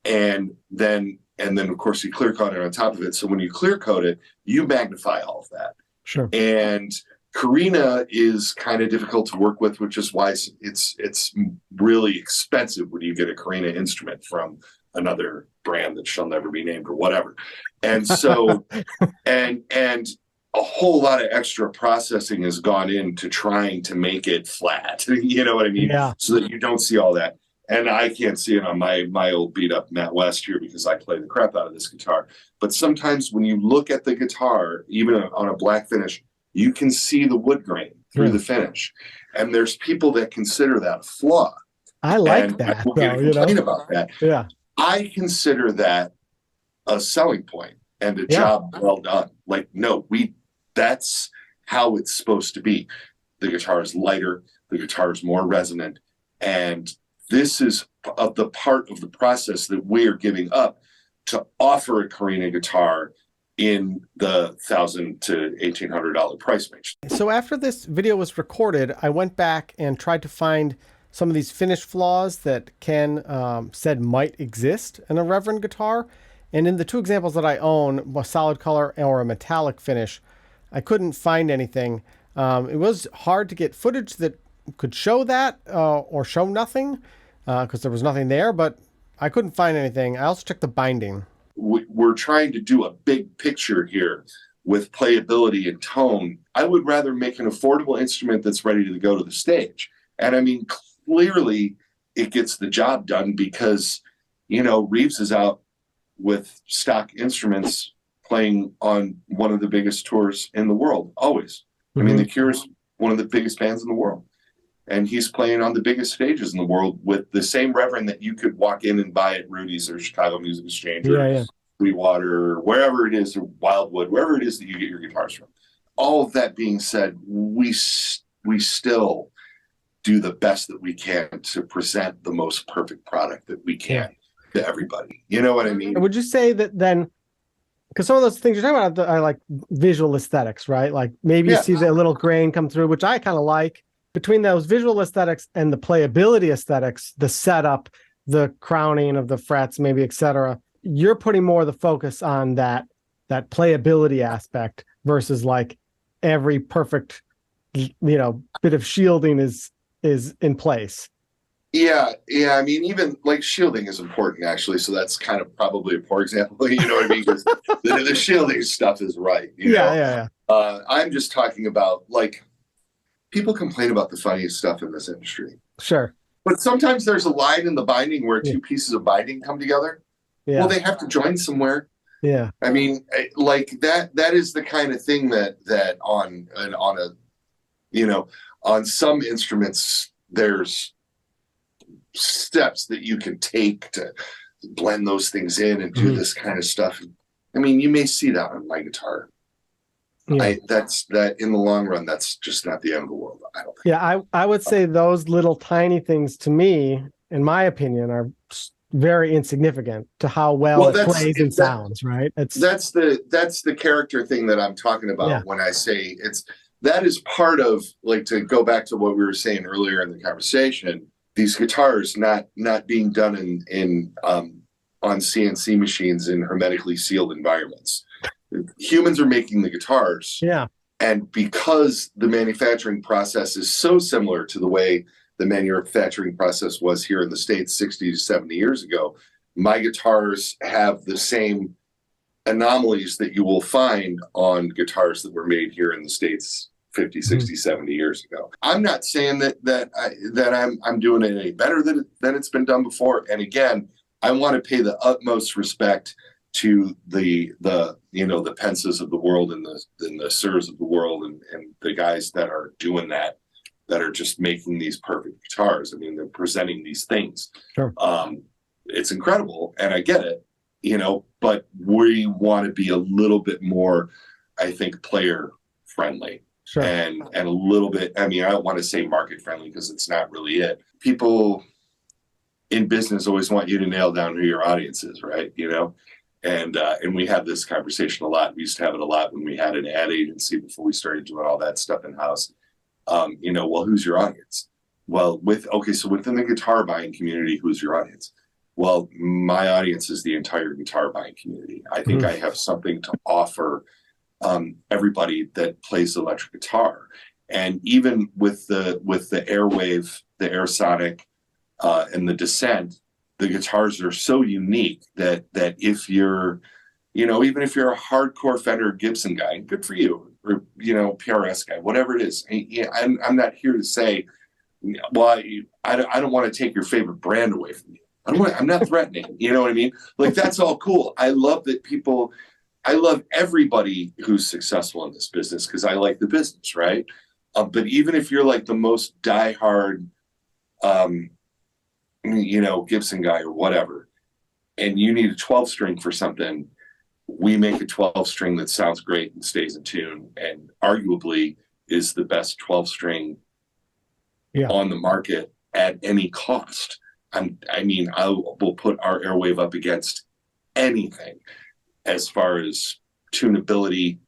[SPEAKER 2] And then of course you clear coat it on top of it. So when you clear coat it, you magnify all of that.
[SPEAKER 1] Sure.
[SPEAKER 2] And Carina is kind of difficult to work with, which is why it's really expensive when you get a Carina instrument from another brand that shall never be named or whatever. And so and a whole lot of extra processing has gone into trying to make it flat. You know what I mean?
[SPEAKER 1] Yeah.
[SPEAKER 2] So that you don't see all that. And I can't see it on my old beat up Matt West here because I play the crap out of this guitar. But sometimes when you look at the guitar, even on a black finish, you can see the wood grain through the finish. And there's people that consider that a flaw.
[SPEAKER 1] I like that.
[SPEAKER 2] We'll get a complaint about that.
[SPEAKER 1] Yeah.
[SPEAKER 2] I consider that a selling point and a job well done. Like, no, that's how it's supposed to be. The guitar is lighter, the guitar is more resonant, and this is the part of the process that we are giving up to offer a Carina guitar in the $1,000 to $1,800 price range.
[SPEAKER 1] So after this video was recorded, I went back and tried to find some of these finish flaws that Ken said might exist in a Reverend guitar. And in the 2 examples that I own, a solid color or a metallic finish, I couldn't find anything. It was hard to get footage that could show that or show nothing because there was nothing there, but I couldn't find anything. I also checked the binding.
[SPEAKER 2] We're trying to do a big picture here with playability and tone. I would rather make an affordable instrument that's ready to go to the stage. And I mean, clearly it gets the job done because, Reeves is out with stock instruments playing on one of the biggest tours in the world, always. I mean, The Cure's one of the biggest bands in the world. And he's playing on the biggest stages in the world with the same Reverend that you could walk in and buy at Rudy's or Chicago Music Exchange or Sweetwater or wherever it is, or Wildwood, wherever it is that you get your guitars from. All of that being said, we still do the best that we can to present the most perfect product that we can to everybody. You know what I mean?
[SPEAKER 1] Would you say that then, because some of those things you're talking about are like visual aesthetics, right? Like maybe you see the little grain come through, which I kind of like. Between those visual aesthetics and the playability aesthetics, the setup, the crowning of the frets, maybe, etc. You're putting more of the focus on that playability aspect versus like every perfect, bit of shielding is in place.
[SPEAKER 2] Yeah. I mean, even like shielding is important, actually. So that's kind of probably a poor example. You know what I mean? Because the shielding stuff is right.
[SPEAKER 1] Yeah.
[SPEAKER 2] I'm just talking about, like, people complain about the funniest stuff in this industry.
[SPEAKER 1] Sure.
[SPEAKER 2] But sometimes there's a line in the binding where
[SPEAKER 1] Yeah.
[SPEAKER 2] two pieces of binding come together.
[SPEAKER 1] Yeah.
[SPEAKER 2] Well, they have to join somewhere.
[SPEAKER 1] Yeah.
[SPEAKER 2] I mean, like that is the kind of thing that on some instruments there's steps that you can take to blend those things in and do this kind of stuff. I mean, you may see that on my guitar.
[SPEAKER 1] Yeah.
[SPEAKER 2] That's in the long run, that's just not the end of the world, I don't think.
[SPEAKER 1] Yeah, I would say those little tiny things, to me, in my opinion, are very insignificant to how well it plays and sounds, right?
[SPEAKER 2] That's the character thing that I'm talking about when I say that is part of, like, to go back to what we were saying earlier in the conversation, these guitars not being done in on CNC machines in hermetically sealed environments. Humans are making the guitars.
[SPEAKER 1] Yeah.
[SPEAKER 2] And because the manufacturing process is so similar to the way the manufacturing process was here in the States 60 to 70 years ago, my guitars have the same anomalies that you will find on guitars that were made here in the States 50, 60, 70 years ago. I'm not saying that I'm doing it any better than it's been done before. And again, I want to pay the utmost respect to the Pences of the world and the Sirs of the world and the guys that are doing that are just making these perfect guitars. I mean, they're presenting these things.
[SPEAKER 1] Sure.
[SPEAKER 2] It's incredible, and I get it, but we want to be a little bit more, I think, player friendly.
[SPEAKER 1] Sure.
[SPEAKER 2] And a little bit, I mean, I don't want to say market friendly because it's not really it. People in business always want you to nail down who your audience is, right? And we have this conversation a lot. We used to have it a lot when we had an ad agency before we started doing all that stuff in-house. Well, who's your audience? Well, so within the guitar buying community, who's your audience? Well, my audience is the entire guitar buying community. I think I have something to offer everybody that plays electric guitar. And even with the Airwave, the Airsonic, and the Descent, the guitars are so unique that if you're, even if you're a hardcore Fender Gibson guy, good for you, or, PRS guy, whatever it is. I'm not here to say, well, I don't want to take your favorite brand away from you. I'm not threatening, you know what I mean? Like, that's all cool. I love everybody who's successful in this business because I like the business, right? But even if you're like the most diehard, Gibson guy or whatever, and you need a 12 string for something, we make a 12 string that sounds great and stays in tune and arguably is the best 12 string on the market at any cost. I will put our Airwave up against anything as far as tunability,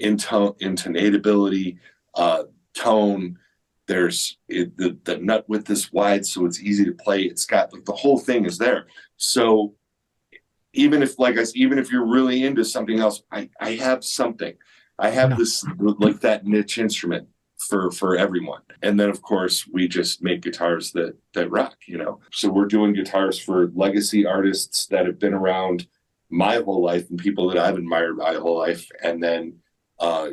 [SPEAKER 2] intonatability, tone. There's the nut width is wide, so it's easy to play. It's got, like, the whole thing is there. So even if you're really into something else, I have something. I have this, like, that niche instrument for everyone. And then, of course, we just make guitars that rock, So we're doing guitars for legacy artists that have been around my whole life and people that I've admired my whole life. And then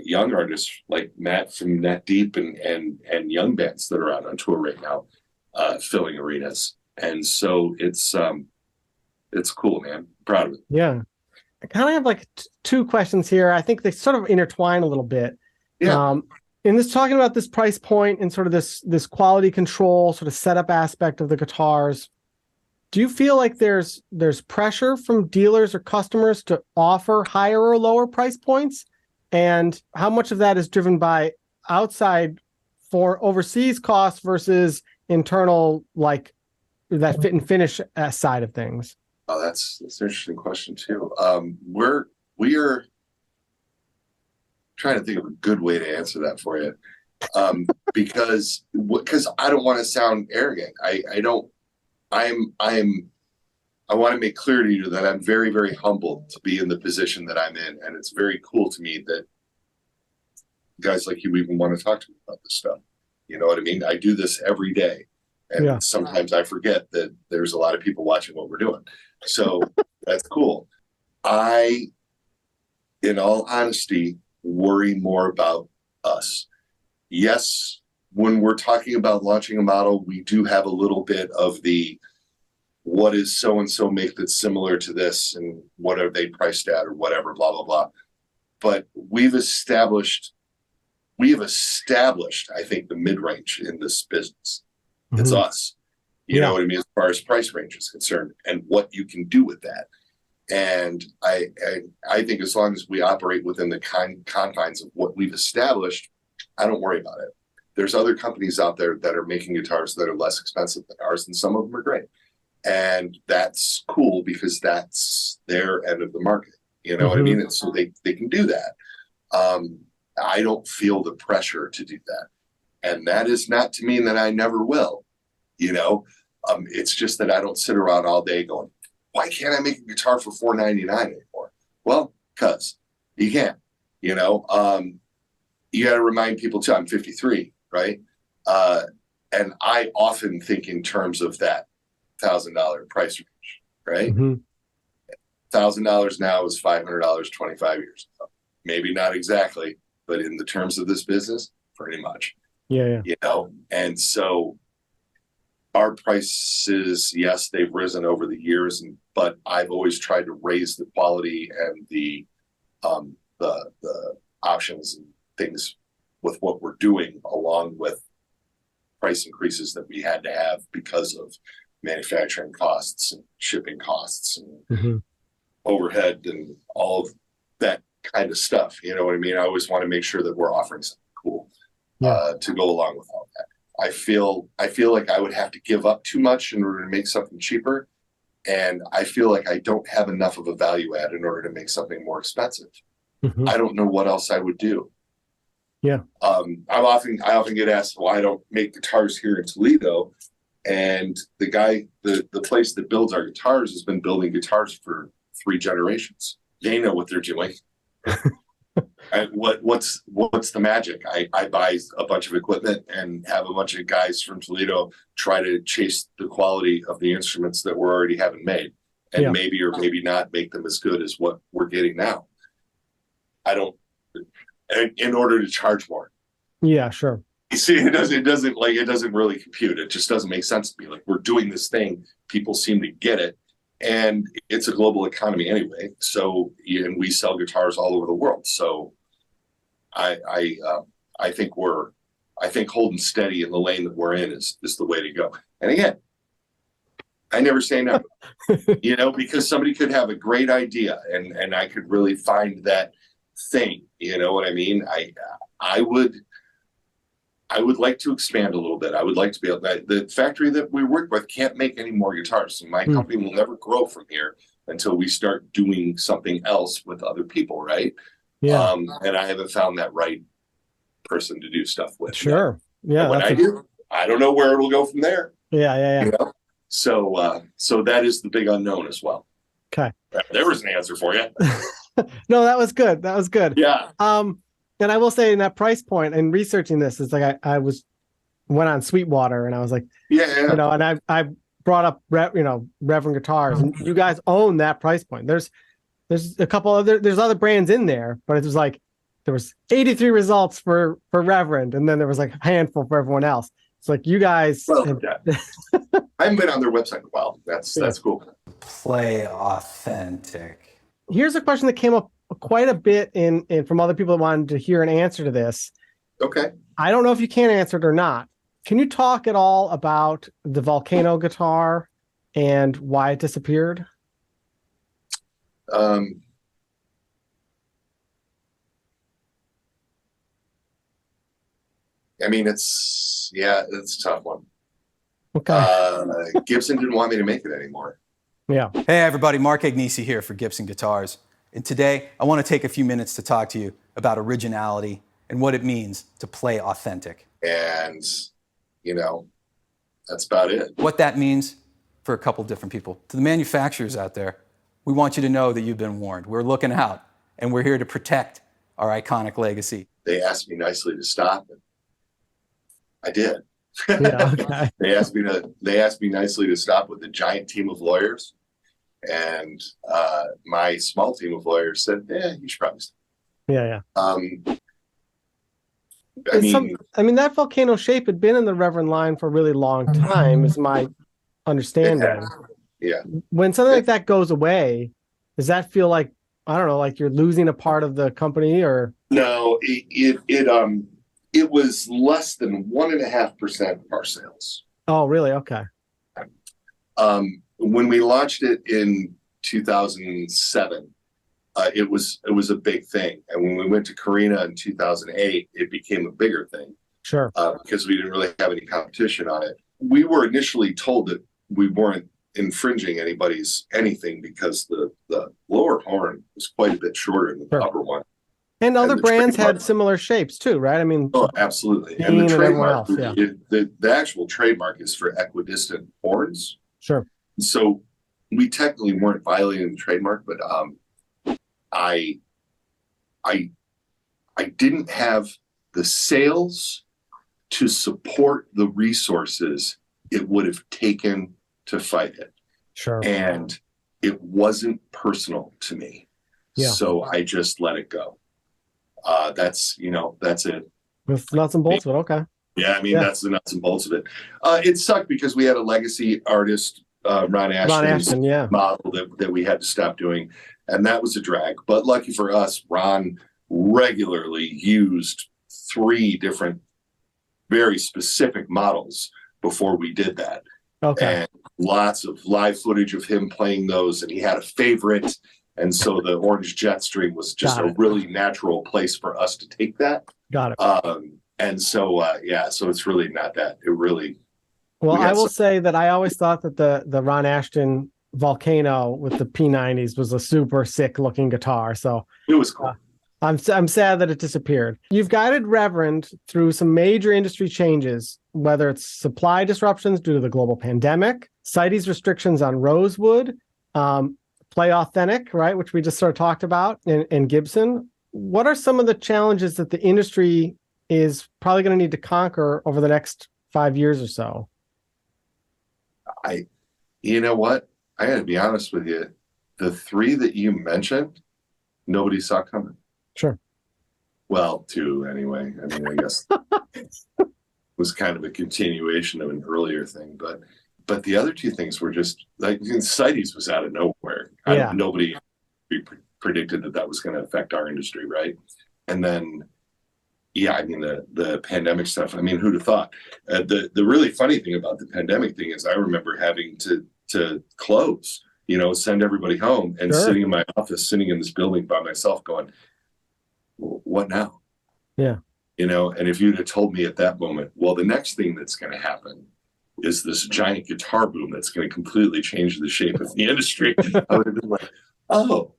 [SPEAKER 2] young artists like Matt from Net Deep and young bands that are out on tour right now, filling arenas. And so it's cool, man. I'm proud of it.
[SPEAKER 1] Yeah. I kind of have like two questions here. I think they sort of intertwine a little bit.
[SPEAKER 2] Yeah.
[SPEAKER 1] In this, talking about this price point and sort of this quality control sort of setup aspect of the guitars, do you feel like there's pressure from dealers or customers to offer higher or lower price points? And how much of that is driven by outside for overseas costs versus internal, like that fit and finish side of things?
[SPEAKER 2] Oh, that's an interesting question too. We are trying to think of a good way to answer that for you, because I don't want to sound arrogant. I don't. I want to make clear to you that I'm very, very humbled to be in the position that I'm in. And it's very cool to me that guys like you even want to talk to me about this stuff. You know what I mean? I do this every day. And sometimes I forget that there's a lot of people watching what we're doing. So that's cool. I, in all honesty, worry more about us. Yes, when we're talking about launching a model, we do have a little bit of the what is so-and-so make that's similar to this and what are they priced at or whatever, blah, blah, blah. But we have established, I think, the mid-range in this business. Mm-hmm. It's us. You know what I mean? As far as price range is concerned and what you can do with that. And I think as long as we operate within the confines of what we've established, I don't worry about it. There's other companies out there that are making guitars that are less expensive than ours, and some of them are great. And that's cool because that's their end of the market. You know what I mean? And so they can do that. I don't feel the pressure to do that. And that is not to mean that I never will. You know, it's just that I don't sit around all day going, why can't I make a guitar for $4.99 anymore? Well, because you can't, you know. You got to remind people too, I'm 53, right? And I often think in terms of that $1,000 price range, right? $1,000 now is $500 25 years ago. Maybe not exactly, but in the terms of this business, pretty much.
[SPEAKER 1] Yeah.
[SPEAKER 2] You know, and so our prices, yes, they've risen over the years, but I've always tried to raise the quality and the options and things with what we're doing, along with price increases that we had to have because of manufacturing costs and shipping costs and overhead and all of that kind of stuff. You know what I mean? I always want to make sure that we're offering something cool to go along with all that. I feel like I would have to give up too much in order to make something cheaper. And I feel like I don't have enough of a value add in order to make something more expensive. I don't know what else I would do.
[SPEAKER 1] Yeah.
[SPEAKER 2] I often get asked why I don't make guitars here in Toledo. And the place that builds our guitars has been building guitars for 3 generations. They know what they're doing. What's the magic? I buy a bunch of equipment and have a bunch of guys from Toledo try to chase the quality of the instruments that we're already having made, and maybe or maybe not make them as good as what we're getting now. In order to charge more.
[SPEAKER 1] Yeah, sure.
[SPEAKER 2] You see, it doesn't really compute. It just doesn't make sense to me. Like, we're doing this thing, people seem to get it, and it's a global economy anyway. So, and we sell guitars all over the world. So, I think holding steady in the lane that we're in is the way to go. And again, I never say no, you know, because somebody could have a great idea, and I could really find that thing. You know what I mean? I would like to expand a little bit. I would like to be able to, the factory that we work with can't make any more guitars. So my company will never grow from here until we start doing something else with other people, right?
[SPEAKER 1] Yeah.
[SPEAKER 2] And I haven't found that right person to do stuff with.
[SPEAKER 1] Sure.
[SPEAKER 2] Yet.
[SPEAKER 1] Yeah.
[SPEAKER 2] And when I do, I don't know where it'll go from there.
[SPEAKER 1] Yeah.
[SPEAKER 2] You know? So that is the big unknown as well.
[SPEAKER 1] Okay.
[SPEAKER 2] There was an answer for you.
[SPEAKER 1] No, that was good. That was good.
[SPEAKER 2] Yeah.
[SPEAKER 1] And I will say, in that price point and researching this, it's like I went on Sweetwater and I was like, you know, and I brought up Reverend Guitars, and you guys own that price point. There's a couple there's other brands in there, but it was like there was 83 results for Reverend, and then there was like a handful for everyone else. It's like you guys.
[SPEAKER 2] Well, I haven't been on their website in a while. That's cool.
[SPEAKER 3] Play authentic.
[SPEAKER 1] Here's a question that came up quite a bit in from other people that wanted to hear an answer to this.
[SPEAKER 2] Okay.
[SPEAKER 1] I don't know if you can answer it or not. Can you talk at all about the Volcano guitar and why it disappeared?
[SPEAKER 2] I mean, it's a tough one.
[SPEAKER 1] Okay.
[SPEAKER 2] Gibson didn't want me to make it anymore.
[SPEAKER 1] Yeah.
[SPEAKER 3] Hey everybody, Mark Agnesi here for Gibson Guitars. And today I want to take a few minutes to talk to you about originality and what it means to play authentic.
[SPEAKER 2] And, you know, that's about it.
[SPEAKER 3] What that means for a couple different people. To the manufacturers out there, we want you to know that you've been warned. We're looking out, and we're here to protect our iconic legacy.
[SPEAKER 2] They asked me nicely to stop, and I did.
[SPEAKER 1] Yeah, okay.
[SPEAKER 2] They asked me nicely to stop with a giant team of lawyers, and my small team of lawyers said, "Yeah, you should probably stop."
[SPEAKER 1] Yeah.
[SPEAKER 2] I mean,
[SPEAKER 1] that volcano shape had been in the Reverend line for a really long time, is my understanding.
[SPEAKER 2] yeah.
[SPEAKER 1] When something like that goes away, does that feel like, I don't know, like you're losing a part of the company? Or
[SPEAKER 2] No, it was less than 1.5% of our sales.
[SPEAKER 1] Oh, really? Okay.
[SPEAKER 2] When we launched it in 2007, it was a big thing, and when we went to Carina in 2008, it became a bigger thing.
[SPEAKER 1] Sure.
[SPEAKER 2] Because we didn't really have any competition on it. We were initially told that we weren't infringing anything because the lower horn was quite a bit shorter than the upper one.
[SPEAKER 1] And other brands had similar shapes too, right? I mean,
[SPEAKER 2] oh, absolutely. And the trademark,
[SPEAKER 1] else, yeah.
[SPEAKER 2] the actual trademark is for equidistant horns.
[SPEAKER 1] Sure.
[SPEAKER 2] So we technically weren't violating the trademark, but I didn't have the sales to support the resources it would have taken to fight it.
[SPEAKER 1] Sure.
[SPEAKER 2] And it wasn't personal to me.
[SPEAKER 1] Yeah.
[SPEAKER 2] So I just let it go. That's it.
[SPEAKER 1] With nuts and bolts of it. Okay.
[SPEAKER 2] Yeah, I mean, that's the nuts and bolts of it. It sucked because we had a legacy artist, Ron Ashton's model that we had to stop doing. And that was a drag. But lucky for us, Ron regularly used 3 different very specific models before we did that.
[SPEAKER 1] Okay.
[SPEAKER 2] And lots of live footage of him playing those, and he had a favorite. And so the Orange Jetstream was just a really natural place for us to take that.
[SPEAKER 1] Got it.
[SPEAKER 2] And so, so it's really not that. It really.
[SPEAKER 1] Well, I will say that I always thought that the Ron Ashton Volcano with the P90s was a super sick looking guitar. So
[SPEAKER 2] it was cool.
[SPEAKER 1] I'm sad that it disappeared. You've guided Reverend through some major industry changes, whether it's supply disruptions due to the global pandemic, CITES restrictions on rosewood, Play Authentic, right, which we just sort of talked about, and Gibson. What are some of the challenges that the industry is probably going to need to conquer over the next 5 years or so?
[SPEAKER 2] You know what? I got to be honest with you. The 3 that you mentioned, nobody saw coming.
[SPEAKER 1] Sure.
[SPEAKER 2] Well, 2 anyway. I mean, I guess it was kind of a continuation of an earlier thing, but the other 2 things were just like CITES was out of nowhere. Nobody predicted that was going to affect our industry, right? And then, I mean, the pandemic stuff. I mean, who'd have thought? The really funny thing about the pandemic thing is I remember having to close, send everybody home, and sitting in my office, sitting in this building by myself going, what now?
[SPEAKER 1] Yeah.
[SPEAKER 2] And if you'd have told me at that moment, well, the next thing that's going to happen is this giant guitar boom that's going to completely change the shape of the industry, I would have been like, oh.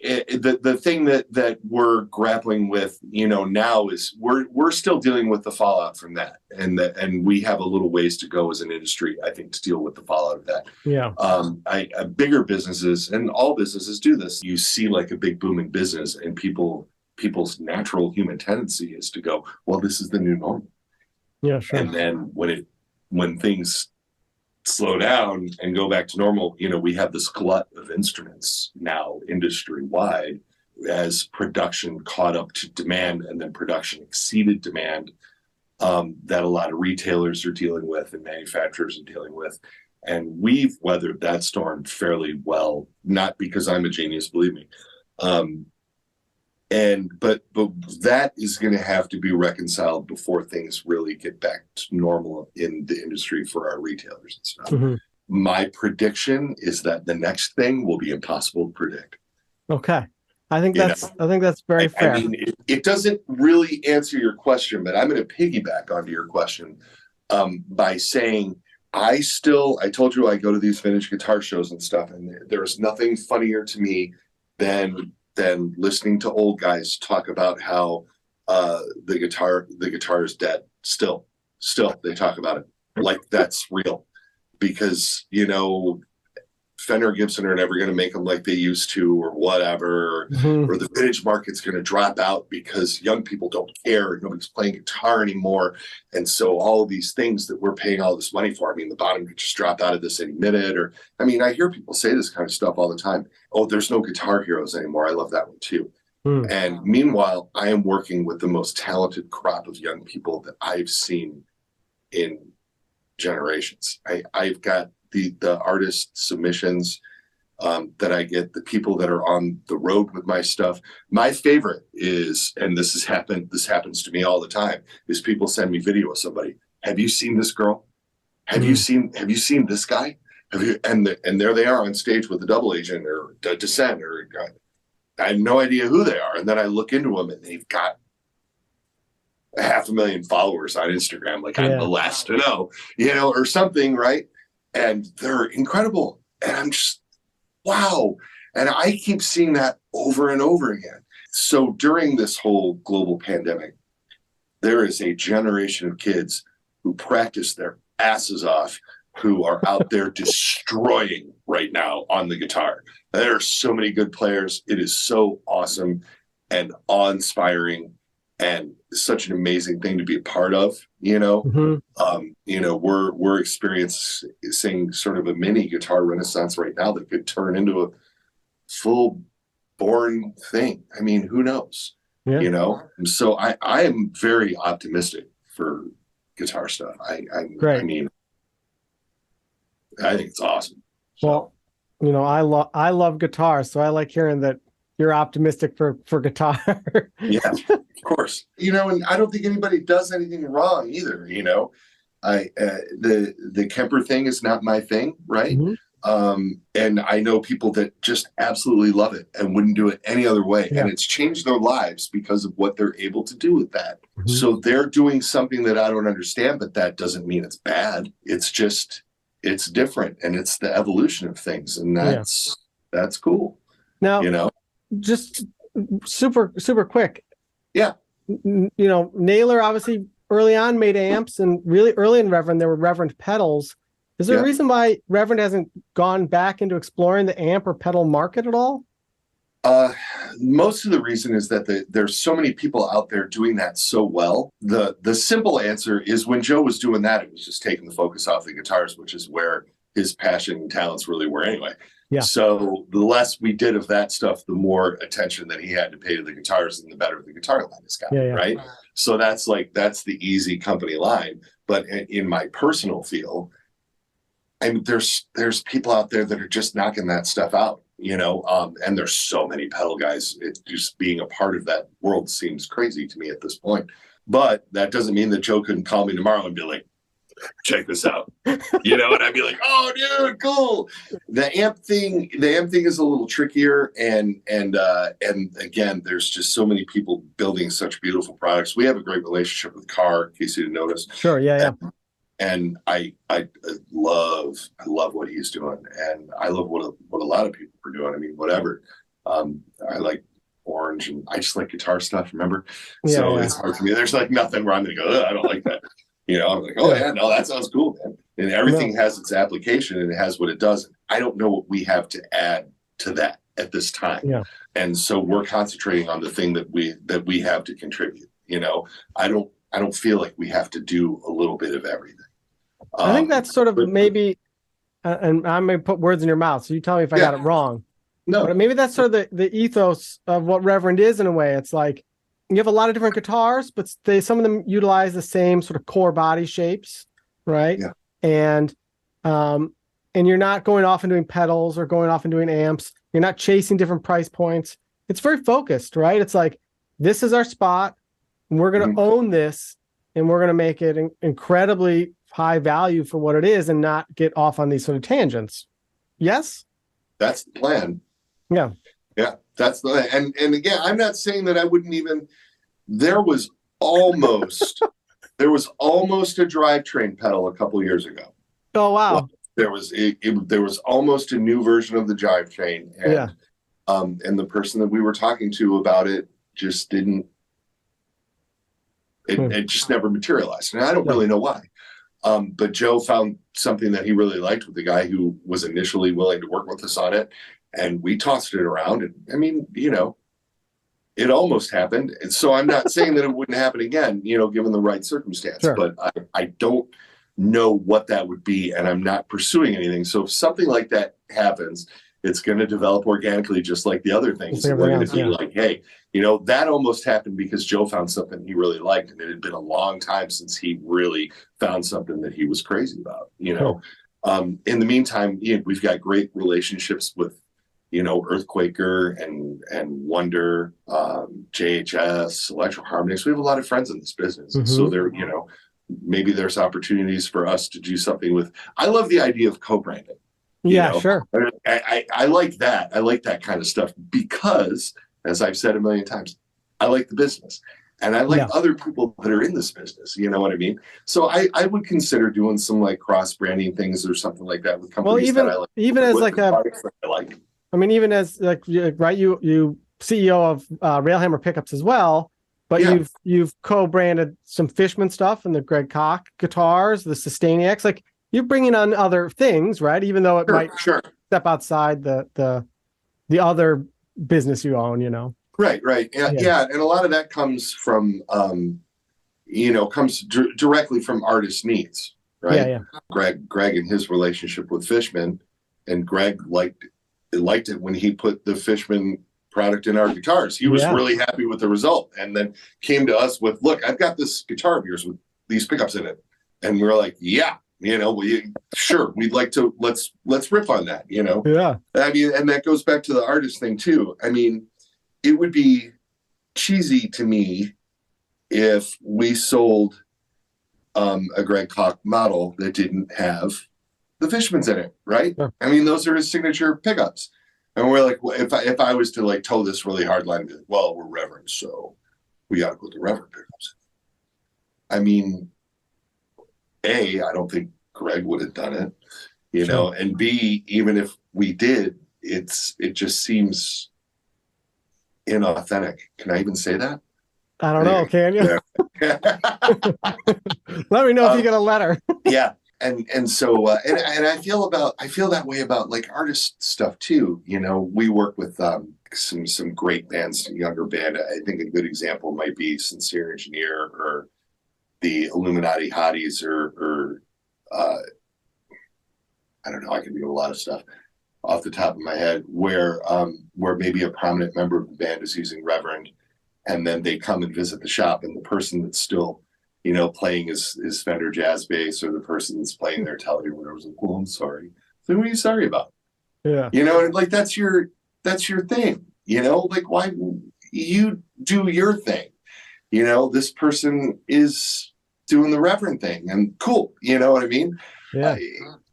[SPEAKER 2] The thing that we're grappling with, now is we're still dealing with the fallout from that, and we have a little ways to go as an industry, I think, to deal with the fallout of that.
[SPEAKER 1] Yeah.
[SPEAKER 2] Bigger businesses, and all businesses do this. You see like a big booming business, and people's natural human tendency is to go, well, this is the new normal.
[SPEAKER 1] Yeah, sure.
[SPEAKER 2] And then when things slow down and go back to normal, we have this glut of instruments now industry wide as production caught up to demand, and then production exceeded demand, that a lot of retailers are dealing with and manufacturers are dealing with. And we've weathered that storm fairly well, not because I'm a genius, believe me. But that is going to have to be reconciled before things really get back to normal in the industry for our retailers and stuff. Mm-hmm. My prediction is that the next thing will be impossible to predict.
[SPEAKER 1] Okay. I think that's very fair.
[SPEAKER 2] I mean, it doesn't really answer your question, but I'm going to piggyback onto your question by saying I told you I go to these vintage guitar shows and stuff, and there's nothing funnier to me than listening to old guys talk about how the guitar is dead. Still they talk about it like that's real. because, you know, Fender, Gibson are never going to make them like they used to, or whatever, or the vintage market's going to drop out because young people don't care. Nobody's playing guitar anymore. And so all of these things that we're paying all this money for, I mean, the bottom could just drop out of this any minute. Or, I mean, I hear people say this kind of stuff all the time. Oh, there's no guitar heroes anymore. I love that one too. And meanwhile, I am working with the most talented crop of young people that I've seen in generations. I've got the artist submissions that I get, the people that are on the road with my stuff. My favorite is, and this happens to me all the time, is people send me video of somebody. Have you seen this girl? Have you seen this guy? Have you? And there they are on stage with a double agent or a Descent, or I have no idea who they are. And then I look into them and they've got 500,000 followers on Instagram. Like, I'm the last to know, you know, or something, right? And they're incredible. And I'm just, wow. And I keep seeing that over and over again. So during this whole global pandemic, there is a generation of kids who practice their asses off, who are out there destroying right now on the guitar. There are so many good players. It is so awesome and awe-inspiring, and such an amazing thing to be a part of, you know. You know, we're experiencing sort of a mini guitar renaissance right now that could turn into a full born thing. I mean, who knows? You know? So I am very optimistic for guitar stuff. I mean, I think it's awesome.
[SPEAKER 1] Well, you know, I love guitars, so I like hearing that you're optimistic for guitar.
[SPEAKER 2] Yeah, of course. You know, and I don't think anybody does anything wrong either. You know, the Kemper thing is not my thing, right? And I know people that just absolutely love it and wouldn't do it any other way. And it's changed their lives because of what they're able to do with that. So they're doing something that I don't understand, but that doesn't mean it's bad. It's just, it's different, and it's the evolution of things, and that's cool.
[SPEAKER 1] Now,
[SPEAKER 2] you know,
[SPEAKER 1] just super quick.
[SPEAKER 2] Yeah.
[SPEAKER 1] You know, Naylor obviously early on made amps, and really early in Reverend, there were Reverend pedals. Is there a reason why Reverend hasn't gone back into exploring the amp or pedal market at all?
[SPEAKER 2] Most of the reason is that there's so many people out there doing that so well. The simple answer is, when Joe was doing that, it was just taking the focus off the guitars, which is where his passion and talents really were anyway. So the less we did of that stuff, the more attention that he had to pay to the guitars, and the better the guitar line has gotten, right? So that's the easy company line. But in my personal field, I mean, there's people out there that are just knocking that stuff out, you know, and there's so many pedal guys. Just being a part of that world seems crazy to me at this point. But that doesn't mean that Joe couldn't call me tomorrow and be like, check this out, you know, and I'd be like, oh, dude, cool. The amp thing is a little trickier, and again, there's just so many people building such beautiful products. We have a great relationship with Carr, in case you didn't notice. And I love what he's doing, and I love what a lot of people are doing. I mean, whatever. I like Orange, and I just like guitar stuff. Remember, so it's hard for me. There's like nothing where I'm gonna go, I don't like that. You know, I'm like, oh yeah, no, that sounds cool, man. And everything has its application, and it has what it does. I don't know what we have to add to that at this time. And so we're concentrating on the thing that we have to contribute. You know, I don't feel like we have to do a little bit of everything.
[SPEAKER 1] I think that's sort of maybe, and I may put words in your mouth, so you tell me if I got it wrong.
[SPEAKER 2] No,
[SPEAKER 1] but maybe that's sort of the ethos of what Reverend is in a way. It's like, you have a lot of different guitars, but some of them utilize the same sort of core body shapes, right? And you're not going off and doing pedals or going off and doing amps. You're not chasing different price points. It's very focused, right? It's like, this is our spot, and we're going to own this, and we're going to make it incredibly high value for what it is, and not get off on these sort of tangents. Yes? That's
[SPEAKER 2] the plan.
[SPEAKER 1] Yeah.
[SPEAKER 2] Yeah, that's the, and again, I'm not saying that I wouldn't even. There was almost a drivetrain pedal a couple years ago.
[SPEAKER 1] Oh wow!
[SPEAKER 2] Well, there was almost a new version of the drivetrain, and and the person that we were talking to about it just didn't. It just never materialized, and I don't really know why. But Joe found something that he really liked with the guy who was initially willing to work with us on it. And we tossed it around. And I mean, it almost happened. And so I'm not saying that it wouldn't happen again, given the right circumstance,
[SPEAKER 1] Sure.
[SPEAKER 2] but I don't know what that would be. And I'm not pursuing anything. So if something like that happens, it's going to develop organically, just like the other things.
[SPEAKER 1] Just like
[SPEAKER 2] We're going
[SPEAKER 1] everything
[SPEAKER 2] to
[SPEAKER 1] else,
[SPEAKER 2] be like, hey, that almost happened because Joe found something he really liked. And it had been a long time since he really found something that he was crazy about,
[SPEAKER 1] Sure.
[SPEAKER 2] In the meantime, we've got great relationships with, Earthquaker and Wonder, JHS, Electro Harmonics. We have a lot of friends in this business.
[SPEAKER 1] Mhm.
[SPEAKER 2] So there, maybe there's opportunities for us to do something with. I love the idea of co-branding.
[SPEAKER 1] Yeah, sure.
[SPEAKER 2] I like that. I like that kind of stuff because, as I've said a million times, I like the business and I like other people that are in this business. You know what I mean? So I would consider doing some like cross branding things or something like that with companies that I like.
[SPEAKER 1] Even as like
[SPEAKER 2] products that I like.
[SPEAKER 1] I mean, even as like, right, you CEO of Railhammer Pickups as well, but you've co-branded some Fishman stuff and the Greg Koch guitars, the Sustainiacs. Like you're bringing on other things, right? Even though it might step outside the other business you own,
[SPEAKER 2] Right. Yeah. And a lot of that comes from, directly from artist needs, right?
[SPEAKER 1] Yeah.
[SPEAKER 2] Greg and his relationship with Fishman, and Greg liked it when he put the Fishman product in our guitars. He was really happy with the result, and then came to us with, look, I've got this guitar of yours with these pickups in it. And we were like, yeah, sure. We'd like to, let's riff on that,
[SPEAKER 1] Yeah.
[SPEAKER 2] I mean, and that goes back to the artist thing too. I mean, it would be cheesy to me if we sold a Greg Koch model that didn't have the Fishmans in it, right?
[SPEAKER 1] Sure.
[SPEAKER 2] I mean, those are his signature pickups. And we're like, well, if I was to like toe this really hard line, be like, well, we're Reverends, so we got to put the Reverend pickups in. I mean, A, I don't think Greg would have done it,
[SPEAKER 1] Sure.
[SPEAKER 2] and B, even if we did, it just seems inauthentic. Can I even say that?
[SPEAKER 1] I don't know. Can you? Let me know if you get a letter.
[SPEAKER 2] Yeah. And so and I feel that way about like artist stuff too. We work with some great bands, younger band. I think a good example might be Sincere Engineer or the Illuminati Hotties or I don't know, I can do a lot of stuff off the top of my head where maybe a prominent member of the band is using Reverend, and then they come and visit the shop, and the person that's still playing his Fender jazz bass, or the person that's playing their Telly or whatever was like, well, I'm sorry. So what are you sorry about?
[SPEAKER 1] Yeah.
[SPEAKER 2] Like that's your thing, like why you do your thing, this person is doing the Reverend thing, and cool. You know what I mean?
[SPEAKER 1] Yeah.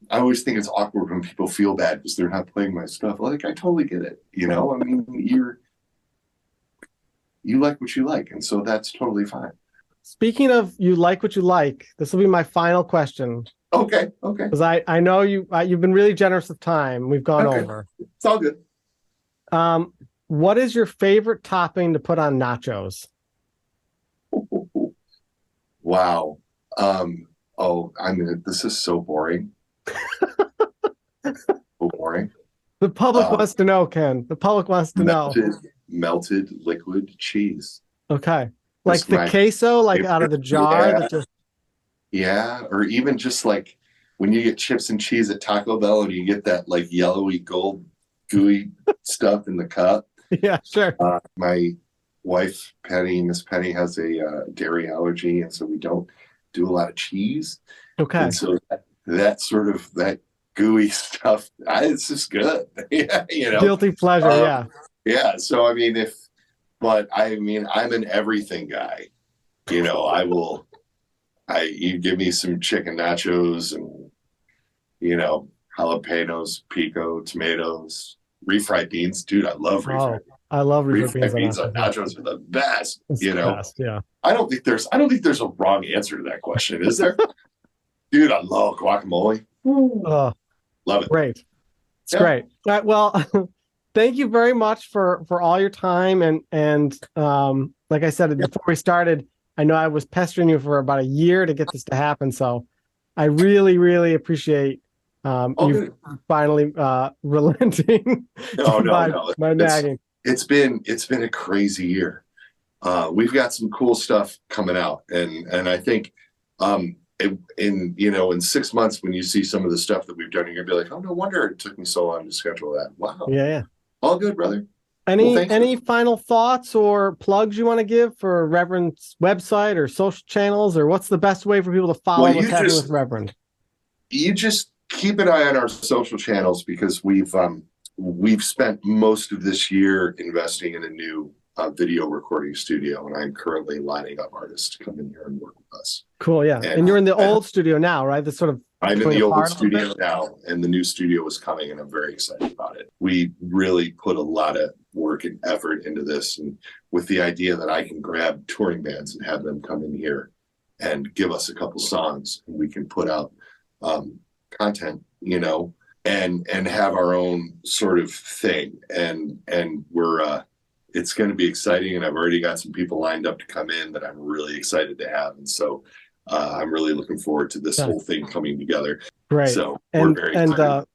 [SPEAKER 2] I always think it's awkward when people feel bad because they're not playing my stuff. Like, I totally get it. I mean, you like what you like. And so that's totally fine.
[SPEAKER 1] Speaking of you like what you like, this will be my final question.
[SPEAKER 2] Okay.
[SPEAKER 1] Because I know you've been really generous with time. We've gone over.
[SPEAKER 2] It's all good.
[SPEAKER 1] What is your favorite topping to put on nachos?
[SPEAKER 2] Wow. This is so boring. So boring.
[SPEAKER 1] The public wants to know, Ken. The public wants to know.
[SPEAKER 2] Melted liquid cheese.
[SPEAKER 1] Okay. Like the queso, like out of the jar?
[SPEAKER 2] Yeah. Yeah, or even just like when you get chips and cheese at Taco Bell and you get that like yellowy gold gooey stuff in the cup.
[SPEAKER 1] Yeah, sure.
[SPEAKER 2] My wife, Miss Penny, has a dairy allergy, and so we don't do a lot of cheese.
[SPEAKER 1] Okay.
[SPEAKER 2] And so that sort of that gooey stuff, it's just good. Yeah,
[SPEAKER 1] Guilty pleasure, yeah.
[SPEAKER 2] Yeah, so I mean, I'm an everything guy. You give me some chicken nachos and, jalapenos, pico, tomatoes, refried beans. Dude, I love refried beans.
[SPEAKER 1] I love refried
[SPEAKER 2] beans on nachos are the best.
[SPEAKER 1] It's the best, yeah.
[SPEAKER 2] I don't think there's a wrong answer to that question, is there? Dude, I love guacamole.
[SPEAKER 1] Love it. Great. It's great. All right, well, thank you very much for all your time. And like I said, before we started, I know I was pestering you for about a year to get this to happen. So I really, really appreciate
[SPEAKER 2] All
[SPEAKER 1] you
[SPEAKER 2] good.
[SPEAKER 1] finally relenting
[SPEAKER 2] No,
[SPEAKER 1] my
[SPEAKER 2] no.
[SPEAKER 1] nagging.
[SPEAKER 2] It's been a crazy year. We've got some cool stuff coming out, and I think in 6 months when you see some of the stuff that we've done, you're gonna be like, oh, no wonder it took me so long to schedule that. Wow.
[SPEAKER 1] Yeah.
[SPEAKER 2] All good, brother.
[SPEAKER 1] Any final thoughts or plugs you want to give for Reverend's website or social channels, or what's the best way for people to follow what's happening with Reverend?
[SPEAKER 2] You just keep an eye on our social channels, because we've spent most of this year investing in a new video recording studio, and I'm currently lining up artists to come in here and work with us.
[SPEAKER 1] Cool, yeah. And you're in the old studio now, right? The sort of
[SPEAKER 2] I'm in the old studio now, and the new studio is coming, and I'm very excited about it. We really put a lot of work and effort into this, and with the idea that I can grab touring bands and have them come in here and give us a couple songs, and we can put out content, and have our own sort of thing. And we're it's going to be exciting, and I've already got some people lined up to come in that I'm really excited to have, and so I'm really looking forward to this whole thing coming together.
[SPEAKER 1] Great.
[SPEAKER 2] So we're very excited.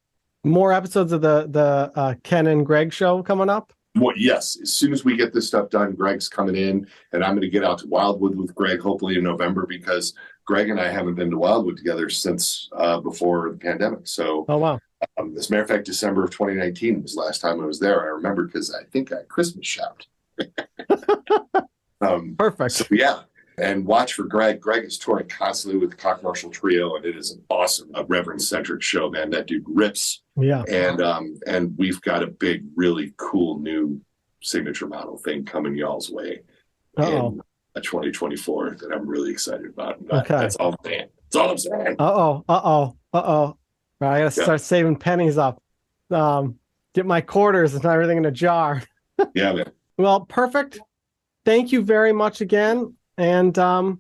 [SPEAKER 1] More episodes of the Ken and Greg show coming up.
[SPEAKER 2] Well, yes, as soon as we get this stuff done, Greg's coming in, and I'm going to get out to Wildwood with Greg hopefully in November, because Greg and I haven't been to Wildwood together since before the pandemic. So,
[SPEAKER 1] oh wow.
[SPEAKER 2] As a matter of fact, December of 2019 was the last time I was there. I remember, because I think I Christmas shopped.
[SPEAKER 1] Perfect.
[SPEAKER 2] So yeah, and watch for Greg. Greg is touring constantly with the Cock Marshall Trio, and it is an awesome Reverend-centric show, man. That dude rips.
[SPEAKER 1] Yeah.
[SPEAKER 2] And we've got a big, really cool new signature model thing coming y'all's way in 2024 that I'm really excited about.
[SPEAKER 1] Okay.
[SPEAKER 2] That's all I'm saying. That's all I'm saying.
[SPEAKER 1] Right, I gotta start saving pennies up. Get my quarters and everything in a jar.
[SPEAKER 2] Yeah, man.
[SPEAKER 1] Well, perfect. Thank you very much again. And all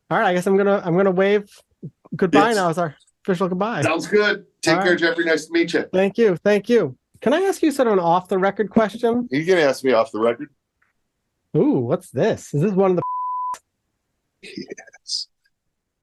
[SPEAKER 1] right, I guess I'm gonna wave goodbye now as our official goodbye.
[SPEAKER 2] Sounds good. Take care, Jeffrey. Nice to meet you.
[SPEAKER 1] Thank you. Can I ask you sort of an off the record question?
[SPEAKER 2] You can ask me off the record.
[SPEAKER 1] Ooh, what's this? Is this one of the
[SPEAKER 2] Yeah.